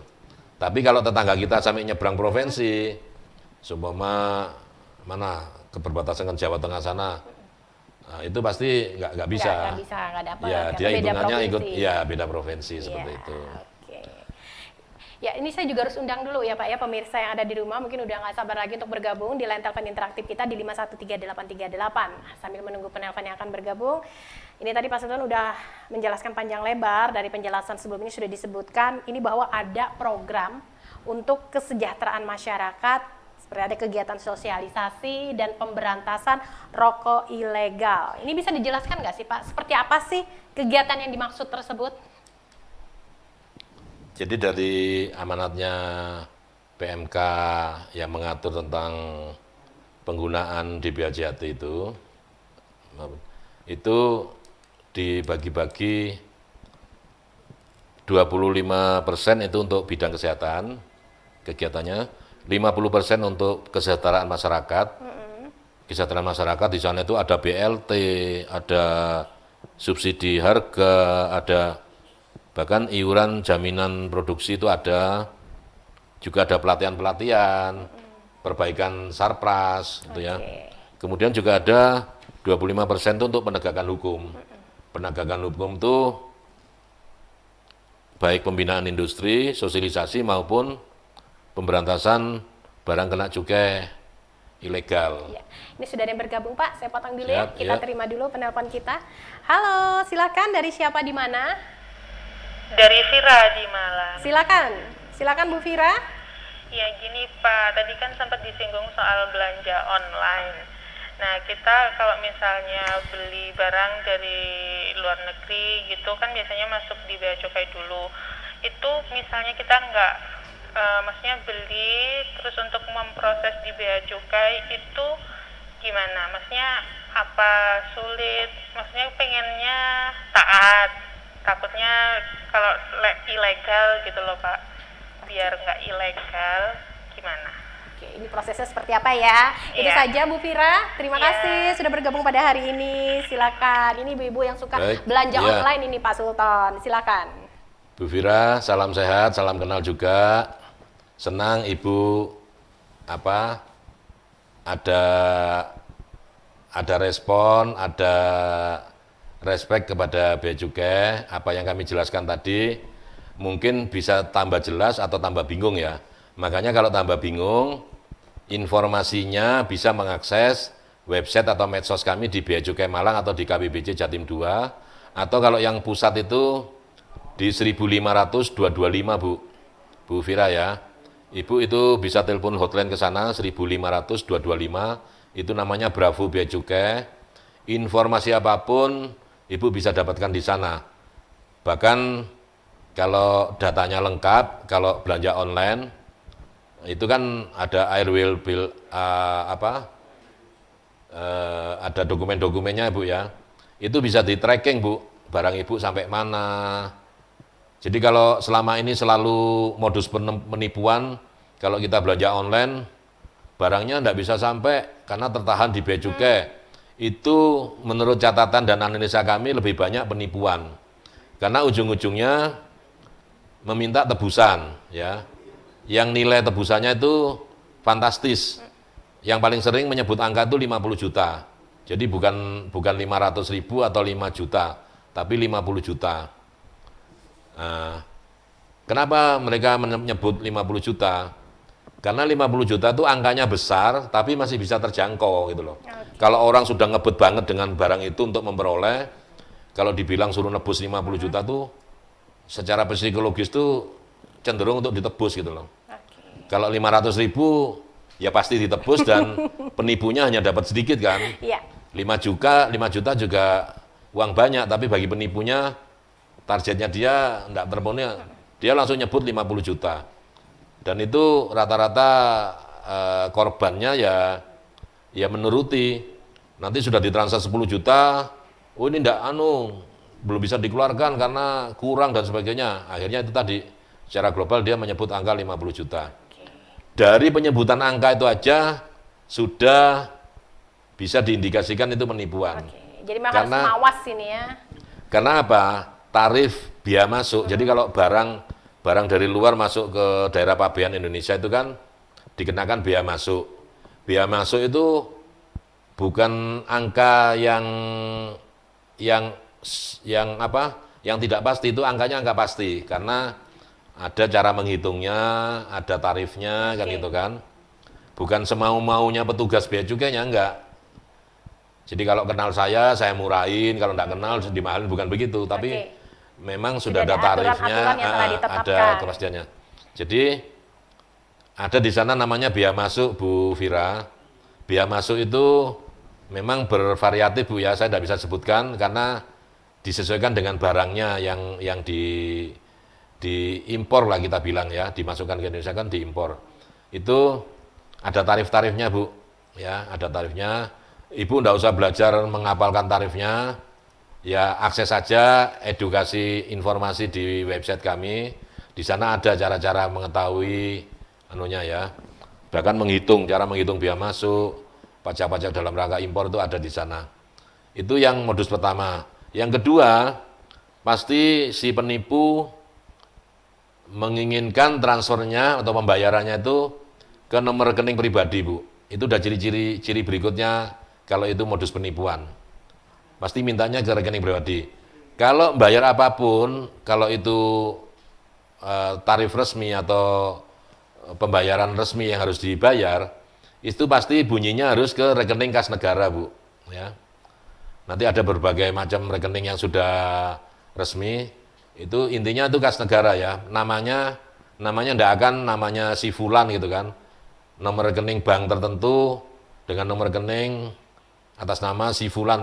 Tapi kalau tetangga kita sampai nyebrang provinsi, seumpama mana ke perbatasan ke Jawa Tengah sana, nah, itu pasti nggak bisa. Nggak bisa, nggak dapat. Ya, karena dia beda hitungannya ikut provinsi. ya beda provinsi seperti Ya, itu. Oke. Ya, ini saya juga harus undang dulu ya Pak ya, pemirsa yang ada di rumah mungkin udah nggak sabar lagi untuk bergabung di line telepon interaktif kita di 5138838. Sambil menunggu penelpon yang akan bergabung, ini tadi Pak Sultan udah menjelaskan panjang lebar, dari penjelasan sebelumnya sudah disebutkan ini bahwa ada program untuk kesejahteraan masyarakat, seperti ada kegiatan sosialisasi dan pemberantasan rokok ilegal. Ini bisa dijelaskan nggak sih Pak, seperti apa sih kegiatan yang dimaksud tersebut? Jadi dari amanatnya PMK yang mengatur tentang penggunaan DBHJAT itu dibagi-bagi 25% itu untuk bidang kesehatan kegiatannya, 50% untuk kesejahteraan masyarakat. Kesejahteraan masyarakat di sana itu ada BLT, ada subsidi harga, ada bahkan iuran jaminan produksi itu ada, juga ada pelatihan-pelatihan, perbaikan sarpras, gitu ya. Kemudian juga ada 25% itu untuk penegakan hukum. Penegakan hukum itu baik pembinaan industri, sosialisasi maupun pemberantasan barang kena cukai ilegal. Ya, ini sudah ada yang bergabung Pak, saya potong dulu Siap, ya. Kita ya. terima dulu penelpon kita. Halo, silakan, dari siapa di mana? Dari Vira di Malang. Silakan Bu Vira. Ya gini Pak, tadi kan sempat disinggung soal belanja online. Nah kita kalau misalnya beli barang dari luar negeri gitu kan biasanya masuk di bea cukai dulu. Itu misalnya kita maksudnya beli terus untuk memproses di bea cukai itu gimana? Maksudnya apa sulit? Maksudnya pengennya taat, takutnya kalau ilegal gitu loh Pak, biar nggak ilegal gimana? Oke, ini prosesnya seperti apa ya? Itu Iya. saja Bu Fira. Terima Iya. kasih sudah bergabung pada hari ini. Silakan. Ini ibu-ibu yang suka Baik, belanja iya. online ini Pak Sultan. Silakan. Bu Fira, salam sehat, salam kenal juga. Senang Ibu ada respon, ada respek kepada Bea Cukai. Apa yang kami jelaskan tadi mungkin bisa tambah jelas atau tambah bingung ya. Makanya kalau tambah bingung, informasinya bisa mengakses website atau medsos kami di Bea Cukai Malang atau di KBBC Jatim 2. Atau kalau yang pusat itu di 1500 225 Bu Fira ya. Ibu itu bisa telepon hotline ke sana 1500 225, itu namanya Bravo Bea Cukai. Informasi apapun Ibu bisa dapatkan di sana. Bahkan kalau datanya lengkap, kalau belanja online itu kan ada airwheel bill ada dokumen-dokumennya Bu ya. Itu bisa di tracking Bu, barang Ibu sampai mana. Jadi kalau selama ini selalu modus penipuan, kalau kita belanja online, barangnya tidak bisa sampai karena tertahan di Bea Cukai. Itu menurut catatan dan analisa kami lebih banyak penipuan. Karena ujung-ujungnya meminta tebusan, ya. Yang nilai tebusannya itu fantastis. Yang paling sering menyebut angka itu 50 juta. Jadi bukan 500 ribu atau 5 juta, tapi 50 juta. Nah, kenapa mereka menyebut 50 juta? Karena 50 juta itu angkanya besar, tapi masih bisa terjangkau gitu loh. Kalau orang sudah ngebet banget dengan barang itu untuk memperoleh, kalau dibilang suruh nebus 50 juta tuh, secara psikologis tuh cenderung untuk ditebus gitu loh. Kalau 500 ribu, ya pasti ditebus dan penipunya hanya dapat sedikit kan. Iya. 5 juta juga uang banyak, tapi bagi penipunya targetnya dia enggak terpenuhi, dia langsung nyebut 50 juta. Dan itu rata-rata korbannya ya menuruti. Nanti sudah ditransfer 10 juta, oh ini enggak belum bisa dikeluarkan karena kurang dan sebagainya. Akhirnya itu tadi secara global dia menyebut angka 50 juta. Dari penyebutan angka itu aja sudah bisa diindikasikan itu penipuan. Jadi memang harus mawas ini ya. Karena apa? Tarif biaya masuk. Jadi kalau barang dari luar masuk ke daerah pabean Indonesia itu kan dikenakan biaya masuk. Biaya masuk itu bukan angka yang tidak pasti, itu angkanya angka pasti karena ada cara menghitungnya, ada tarifnya kan gitu kan. Bukan semau-maunya petugas bea cukainya enggak. Jadi kalau kenal saya murahin, kalau enggak kenal dimahalin, bukan begitu, tapi memang sudah ada tarifnya, ada kepastiannya. Jadi ada di sana namanya biaya masuk Bu Fira. Biaya masuk itu memang bervariatif Bu ya, saya tidak bisa sebutkan karena disesuaikan dengan barangnya yang diimpor lah kita bilang ya, dimasukkan ke Indonesia kan diimpor. Itu ada tarif-tarifnya Bu, ya ada tarifnya. Ibu enggak usah belajar menghafalkan tarifnya. Ya akses saja edukasi informasi di website kami. Di sana ada cara-cara mengetahui ya. Bahkan cara menghitung biaya masuk, pajak-pajak dalam rangka impor itu ada di sana. Itu yang modus pertama. Yang kedua, pasti si penipu menginginkan transfernya atau pembayarannya itu ke nomor rekening pribadi, Bu. Itu udah ciri-ciri berikutnya kalau itu modus penipuan. Pasti mintanya ke rekening pribadi. Kalau bayar apapun, kalau itu tarif resmi atau pembayaran resmi yang harus dibayar, itu pasti bunyinya harus ke rekening kas negara, Bu. Ya. Nanti ada berbagai macam rekening yang sudah resmi, itu intinya itu kas negara ya. Namanya enggak akan namanya si fulan gitu kan. Nomor rekening bank tertentu dengan nomor rekening atas nama si fulan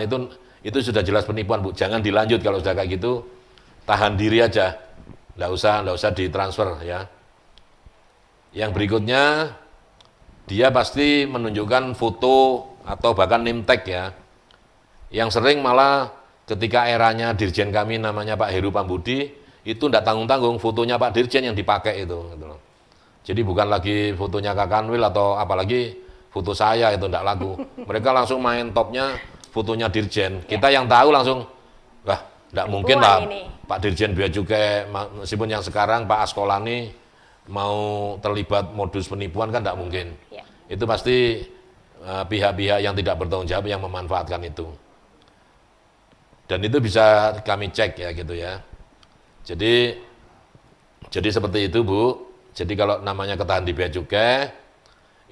itu sudah jelas penipuan, Bu. Jangan dilanjut kalau sudah kayak gitu. Tahan diri aja. Enggak usah ditransfer ya. Yang berikutnya dia pasti menunjukkan foto atau bahkan name tag ya. Yang sering malah ketika eranya dirjen kami namanya Pak Heru Pambudi, itu enggak tanggung-tanggung fotonya Pak Dirjen yang dipakai itu gitu loh. Jadi bukan lagi fotonya Kak Kanwil atau apalagi foto saya itu enggak laku. Mereka langsung main topnya fotonya Dirjen. Kita yang tahu langsung, wah enggak mungkin lah ini. Pak Dirjen Bea Cukai, meskipun yang sekarang Pak Askolani mau terlibat modus penipuan kan enggak mungkin. Ya. Itu pasti pihak-pihak yang tidak bertanggung jawab yang memanfaatkan itu. Dan itu bisa kami cek ya gitu ya. Jadi seperti itu Bu. Jadi kalau namanya ketahan di Bea Cukai,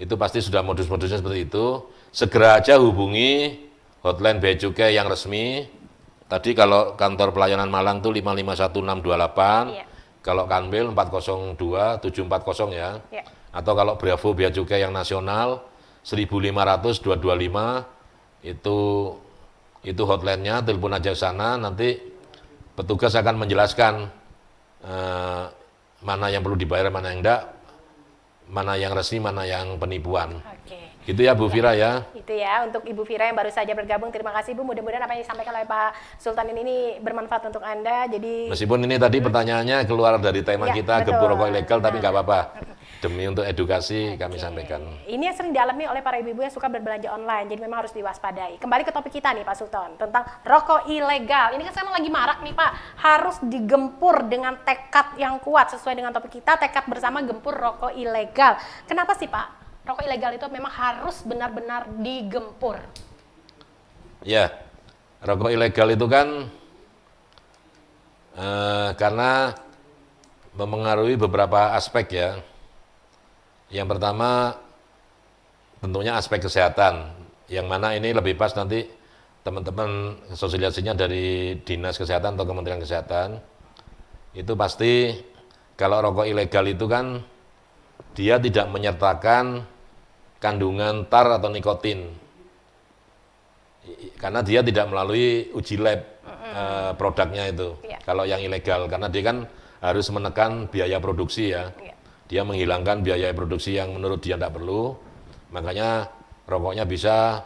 itu pasti sudah modus-modusnya seperti itu. Segera aja hubungi hotline Bea Cukai yang resmi. Tadi kalau kantor pelayanan Malang itu 551628. Iya. Kalau Kanwil 402 740 ya. Ya. Atau kalau Bravo Bea Cukai yang nasional 1.500 225 itu hotline-nya, telepon aja ke sana, nanti petugas akan menjelaskan mana yang perlu dibayar, mana yang enggak, mana yang resmi, mana yang penipuan. Oke. Gitu ya Bu Fira ya. Itu ya untuk Ibu Fira yang baru saja bergabung. Terima kasih Bu. Mudah-mudahan apa yang disampaikan oleh Pak Sultan ini bermanfaat untuk Anda. Jadi Meskipun ini tadi pertanyaannya keluar dari tema Ya, kita, betul. gempur rokok ilegal, tapi nggak apa-apa. Demi untuk edukasi kami sampaikan. ini yang sering dialami oleh para ibu-ibu yang suka berbelanja online, jadi memang harus diwaspadai. Kembali ke topik kita nih Pak Sultan, tentang rokok ilegal. Ini kan sekarang lagi marak nih Pak, harus digempur dengan tekad yang kuat. Sesuai dengan topik kita, tekad bersama gempur rokok ilegal. Kenapa sih Pak, rokok ilegal itu memang harus benar-benar digempur? Ya, rokok ilegal itu kan karena memengaruhi beberapa aspek ya. Yang pertama tentunya aspek kesehatan, yang mana ini lebih pas nanti teman-teman sosialisasinya dari Dinas Kesehatan atau Kementerian Kesehatan. Itu pasti kalau rokok ilegal itu kan dia tidak menyertakan kandungan tar atau nikotin. Karena dia tidak melalui uji lab produknya itu. Iya. Kalau yang ilegal, karena dia kan harus menekan biaya produksi ya. Iya. Dia menghilangkan biaya produksi yang menurut dia tidak perlu, makanya rokoknya bisa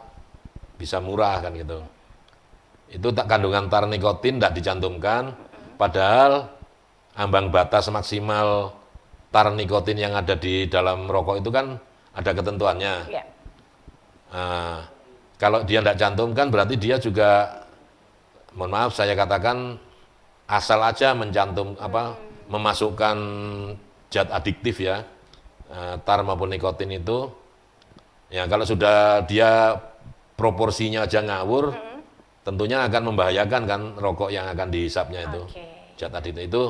murah kan gitu. Itu kandungan tar nikotin tidak dicantumkan, padahal ambang batas maksimal tar nikotin yang ada di dalam rokok itu kan ada ketentuannya. Iya. Nah, kalau dia tidak cantumkan berarti dia juga, mohon maaf saya katakan, asal aja memasukkan zat adiktif ya, tar maupun nikotin itu. Ya kalau sudah dia proporsinya aja ngawur, tentunya akan membahayakan kan rokok yang akan dihisapnya itu. Oke. Zat adiktif itu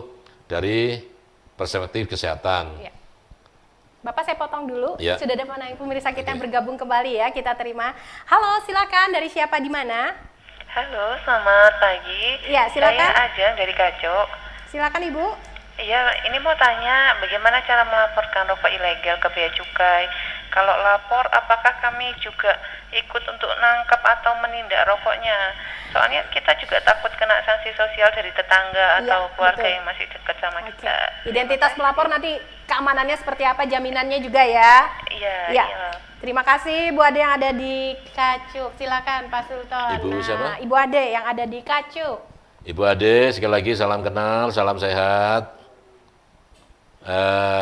dari perspektif kesehatan. Ya. Bapak saya potong dulu, Ya. sudah ada mana pemirsa kita yang Oke. bergabung kembali ya, kita terima. Halo, silakan, dari siapa, di mana? Halo, selamat pagi. Iya, silakan. Saya Ajeng dari Kacok. Silakan Ibu. Iya, ini mau tanya bagaimana cara melaporkan rokok ilegal ke Bea Cukai. Kalau lapor, apakah kami juga ikut untuk nangkap atau menindak rokoknya? Soalnya kita juga takut kena sanksi sosial dari tetangga atau Iya, keluarga betul. yang masih dekat sama Oke. kita. Identitas pelapor nanti keamanannya seperti apa, jaminannya juga ya. Iya, Ya. iya. Terima kasih Bu Ade yang ada di Kacuk. Silakan Pak Sultan. Ibu siapa? Ibu Ade yang ada di Kacuk. Ibu Ade, sekali lagi salam kenal, salam sehat.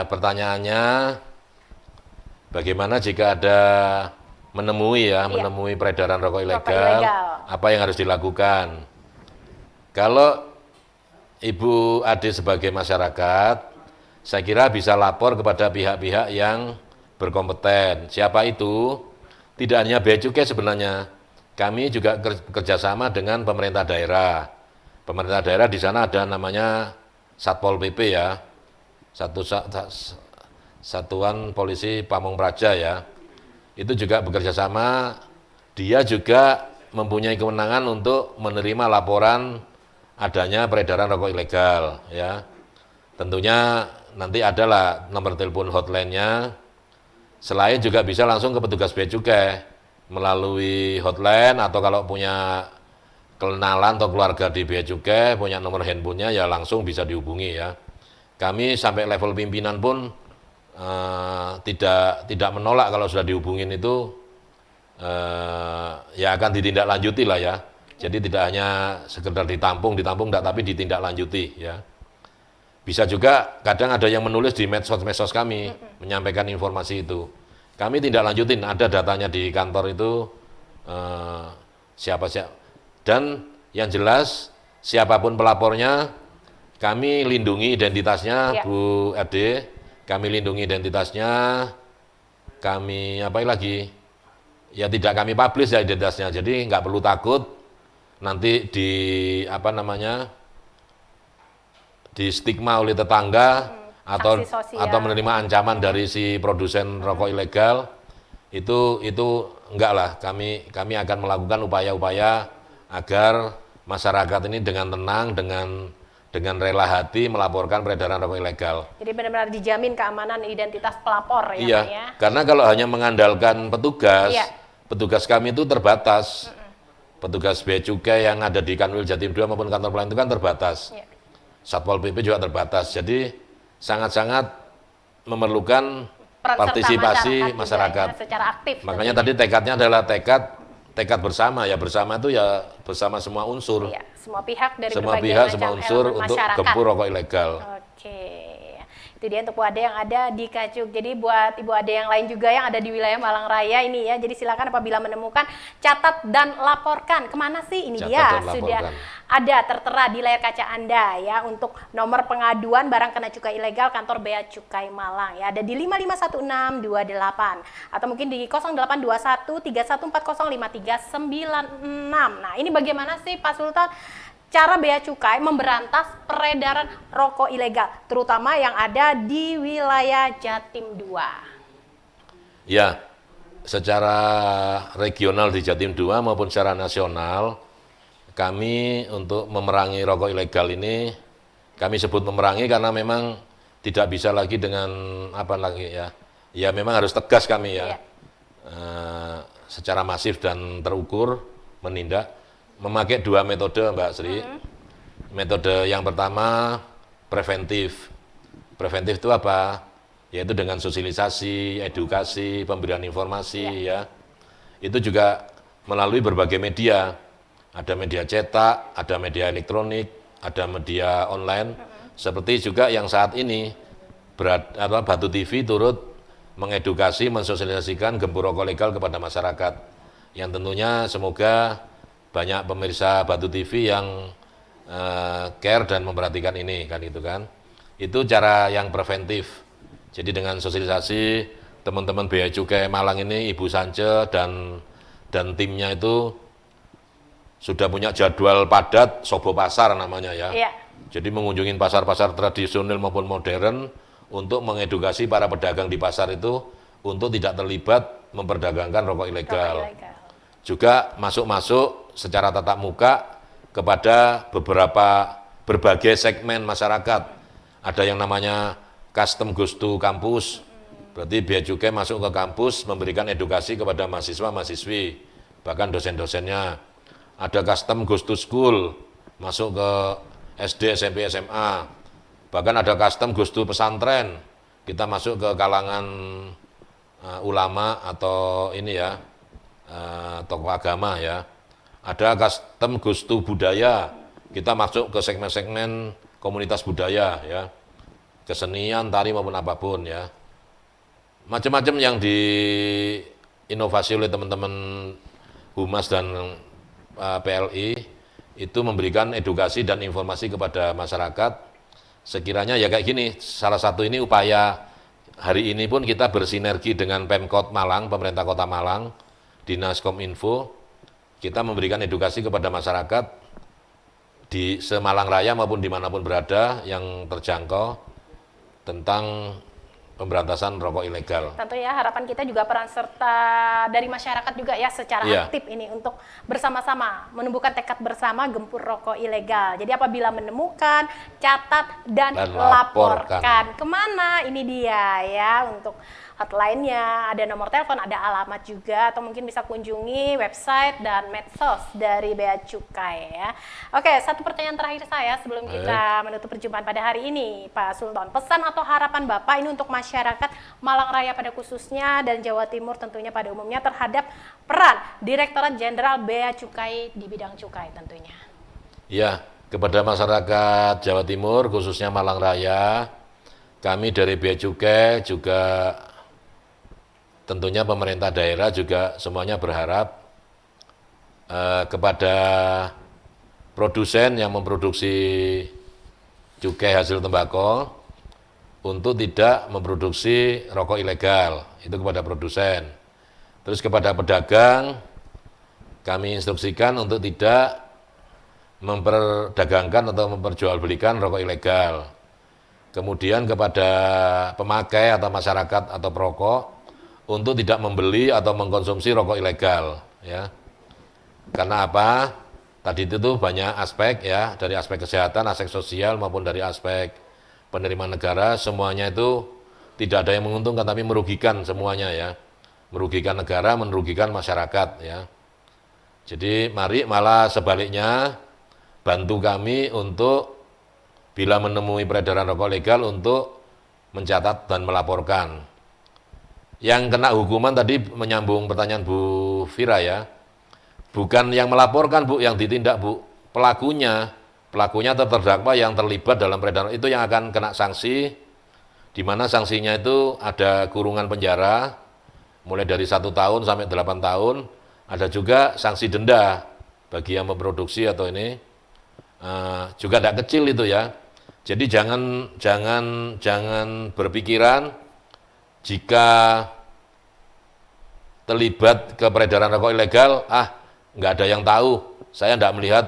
Pertanyaannya, bagaimana jika ada menemui peredaran rokok ilegal, ilegal. apa yang harus dilakukan? Kalau Ibu Ade sebagai masyarakat, saya kira bisa lapor kepada pihak-pihak yang berkompeten. Siapa itu? Tidak hanya Bea Cukai sebenarnya, kami juga kerjasama dengan pemerintah daerah. Pemerintah daerah di sana ada namanya Satpol PP ya, Satuan Polisi Pamung Praja ya. Itu juga bekerja sama, dia juga mempunyai kewenangan untuk menerima laporan adanya peredaran rokok ilegal ya. Tentunya nanti adalah nomor telepon hotline-nya. Selain juga bisa langsung ke petugas Bea Cukai melalui hotline, atau kalau punya kenalan atau keluarga di Bea Cukai punya nomor handphonenya ya langsung bisa dihubungi ya. Kami sampai level pimpinan pun tidak menolak kalau sudah dihubungin itu ya akan ditindaklanjuti lah ya. Jadi tidak hanya sekedar ditampung enggak, tapi ditindaklanjuti ya. Bisa juga kadang ada yang menulis di medsos kami, menyampaikan informasi itu. Kami tidak lanjutin, ada datanya di kantor itu siapa. Dan yang jelas siapapun pelapornya, kami lindungi identitasnya, Ya. Bu Ade, kami lindungi identitasnya, kami apa lagi? Ya tidak kami publish ya identitasnya, jadi nggak perlu takut nanti di apa namanya di stigma oleh tetangga sanksi sosial. atau menerima ancaman dari si produsen rokok ilegal. Itu enggak lah, kami akan melakukan upaya-upaya agar masyarakat ini dengan tenang, dengan rela hati melaporkan peredaran rokok ilegal. Jadi benar-benar dijamin keamanan identitas pelapor ya, Iya, Pak ya. karena kalau hanya mengandalkan petugas, Iya. petugas kami itu terbatas. Petugas bea cukai yang ada di Kanwil Jatim 2 maupun kantor pelayanan itu kan terbatas. Iya. Satpol PP juga terbatas. Jadi sangat-sangat memerlukan Peran serta partisipasi juga masyarakat. ya, secara aktif. Makanya tentunya. tadi tekadnya adalah tekad bersama ya, bersama itu ya bersama semua unsur. Iya, semua pihak dari Semua berbagai pihak, macam semua unsur elemen untuk masyarakat. gempur rokok ilegal. Oke, itu dia untuk Bu Ade yang ada di Kacuk. Jadi buat Ibu Ade yang lain juga yang ada di wilayah Malang Raya ini ya, jadi silakan apabila menemukan catat dan laporkan. Kemana sih? Ini Catat dia dan sudah laporkan. ada tertera di layar kaca Anda ya untuk nomor pengaduan barang kena cukai ilegal kantor Bea Cukai Malang ya. Ada di 551628 atau mungkin di 0821 31405396. Nah, ini bagaimana sih Pak Sultan cara Bea Cukai memberantas peredaran rokok ilegal, terutama yang ada di wilayah Jatim 2? Ya, secara regional di Jatim 2 maupun secara nasional, kami untuk memerangi rokok ilegal ini, kami sebut memerangi karena memang tidak bisa lagi dengan apa lagi ya, ya memang harus tegas kami ya, Iya. Secara masif dan terukur menindak, memakai dua metode Mbak Sri. Metode yang pertama preventif. Preventif itu apa? Yaitu dengan sosialisasi, edukasi, pemberian informasi ya. Itu juga melalui berbagai media. Ada media cetak, ada media elektronik, ada media online. Seperti juga yang saat ini Batu TV turut mengedukasi, mensosialisasikan gempur rokok legal kepada masyarakat. Yang tentunya semoga banyak pemirsa Batu TV yang care dan memperhatikan ini kan itu kan. Itu cara yang preventif. Jadi dengan sosialisasi teman-teman Bea Cukai Malang ini, Ibu Sance dan timnya itu sudah punya jadwal padat Sobo Pasar namanya ya. Iya. Jadi mengunjungi pasar-pasar tradisional maupun modern untuk mengedukasi para pedagang di pasar itu untuk tidak terlibat memperdagangkan rokok ilegal. Rokok ilegal. Juga masuk-masuk secara tatap muka kepada berbagai segmen masyarakat. Ada yang namanya custom goes to kampus, berarti Bea Cukai masuk ke kampus memberikan edukasi kepada mahasiswa-mahasiswi, bahkan dosen-dosennya. Ada custom goes to school, masuk ke SD, SMP, SMA. Bahkan ada custom goes to pesantren, kita masuk ke kalangan ulama atau ini ya, tokoh agama ya. Ada custom goes to budaya, kita masuk ke segmen-segmen komunitas budaya ya, kesenian, tari maupun apapun ya. Macam-macam yang diinovasi oleh teman-teman Humas dan PLI itu memberikan edukasi dan informasi kepada masyarakat. Sekiranya ya kayak gini, salah satu ini upaya hari ini pun kita bersinergi dengan Pemkot Malang, pemerintah kota Malang, Dinas Kominfo, kita memberikan edukasi kepada masyarakat di Semalang Raya maupun dimanapun berada yang terjangkau tentang pemberantasan rokok ilegal. Tentu ya harapan kita juga peran serta dari masyarakat juga ya secara Iya. aktif ini untuk bersama-sama menumbuhkan tekad bersama gempur rokok ilegal. Jadi apabila menemukan, catat dan laporkan. laporkan. Kemana? Ini dia ya untuk hotline-nya, ada nomor telepon, ada alamat juga, atau mungkin bisa kunjungi website dan medsos dari Bea Cukai ya. Oke, satu pertanyaan terakhir saya sebelum kita menutup perjumpaan pada hari ini, Pak Sultan. Pesan atau harapan Bapak ini untuk masyarakat Malang Raya pada khususnya dan Jawa Timur tentunya pada umumnya terhadap peran Direktorat Jenderal Bea Cukai di bidang cukai tentunya. Ya, kepada masyarakat Jawa Timur, khususnya Malang Raya, kami dari Bea Cukai juga tentunya pemerintah daerah juga semuanya berharap kepada produsen yang memproduksi cukai hasil tembakau untuk tidak memproduksi rokok ilegal, itu kepada produsen. Terus kepada pedagang, kami instruksikan untuk tidak memperdagangkan atau memperjualbelikan rokok ilegal. Kemudian kepada pemakai atau masyarakat atau perokok, untuk tidak membeli atau mengkonsumsi rokok ilegal, ya. Karena apa? Tadi itu tuh banyak aspek ya, dari aspek kesehatan, aspek sosial maupun dari aspek penerimaan negara, semuanya itu tidak ada yang menguntungkan tapi merugikan semuanya ya. Merugikan negara, merugikan masyarakat ya. Jadi mari malah sebaliknya bantu kami untuk bila menemui peredaran rokok legal untuk mencatat dan melaporkan. Yang kena hukuman tadi menyambung pertanyaan Bu Fira ya. Bukan yang melaporkan Bu, yang ditindak Bu, pelakunya atau terdakwa yang terlibat dalam peredaran itu yang akan kena sanksi, di mana sanksinya itu ada kurungan penjara, mulai dari 1 tahun sampai 8 tahun, ada juga sanksi denda bagi yang memproduksi atau ini, juga tidak kecil itu ya. Jadi jangan berpikiran jika terlibat ke peredaran rokok ilegal, nggak ada yang tahu, saya nggak melihat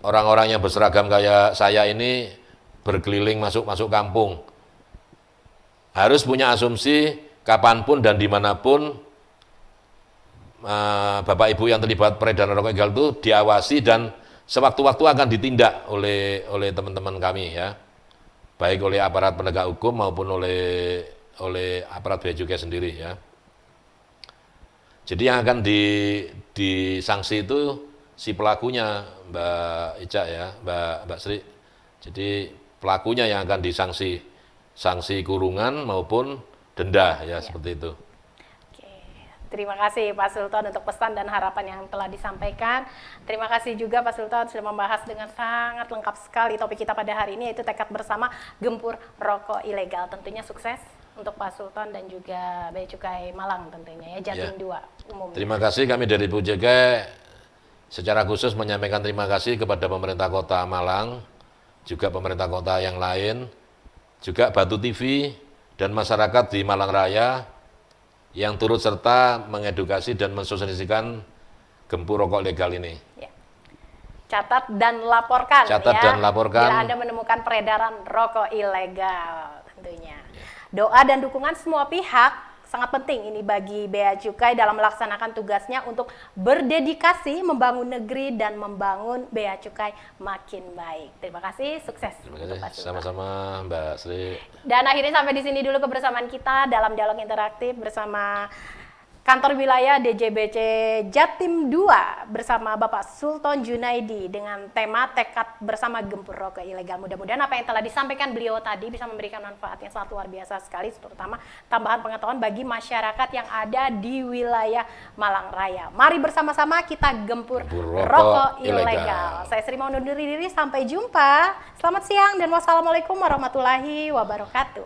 orang-orang yang berseragam kayak saya ini berkeliling masuk kampung. Harus punya asumsi kapanpun dan dimanapun Bapak Ibu yang terlibat peredaran rokok ilegal itu diawasi dan sewaktu-waktu akan ditindak oleh teman-teman kami ya, baik oleh aparat penegak hukum maupun oleh aparat bea cukai sendiri ya. Jadi yang akan disanksi itu si pelakunya, Mbak Ica ya, Mbak Sri. Jadi pelakunya yang akan disanksi, sanksi kurungan maupun denda ya, seperti itu. Oke. Terima kasih Pak Sultan untuk pesan dan harapan yang telah disampaikan. Terima kasih juga Pak Sultan sudah membahas dengan sangat lengkap sekali topik kita pada hari ini, yaitu tekad bersama gempur rokok ilegal. Tentunya sukses untuk Pak Sultan dan juga Bea Cukai Malang tentunya ya, Jatim 2 umumnya. Terima kasih, kami dari Bea Cukai secara khusus menyampaikan terima kasih kepada pemerintah Kota Malang, juga pemerintah kota yang lain, juga Batu TV dan masyarakat di Malang Raya yang turut serta mengedukasi dan mensosialisasikan gempur rokok legal ini. Ya. Catat dan laporkan Catat dan laporkan bila Anda menemukan peredaran rokok ilegal tentunya. Doa dan dukungan semua pihak sangat penting ini bagi Bea Cukai dalam melaksanakan tugasnya untuk berdedikasi membangun negeri dan membangun Bea Cukai makin baik. Terima kasih, sukses. Terima kasih, sama-sama Mbak Sri. Dan akhirnya sampai di sini dulu kebersamaan kita dalam dialog interaktif bersama Kantor Wilayah DJBC Jatim 2 bersama Bapak Sultan Junaidi dengan tema tekad bersama gempur rokok ilegal. Mudah-mudahan apa yang telah disampaikan beliau tadi bisa memberikan manfaat yang sangat luar biasa sekali, terutama tambahan pengetahuan bagi masyarakat yang ada di wilayah Malang Raya. Mari bersama-sama kita gempur rokok ilegal. Saya Sri mau undur diri, sampai jumpa. Selamat siang dan wassalamualaikum warahmatullahi wabarakatuh.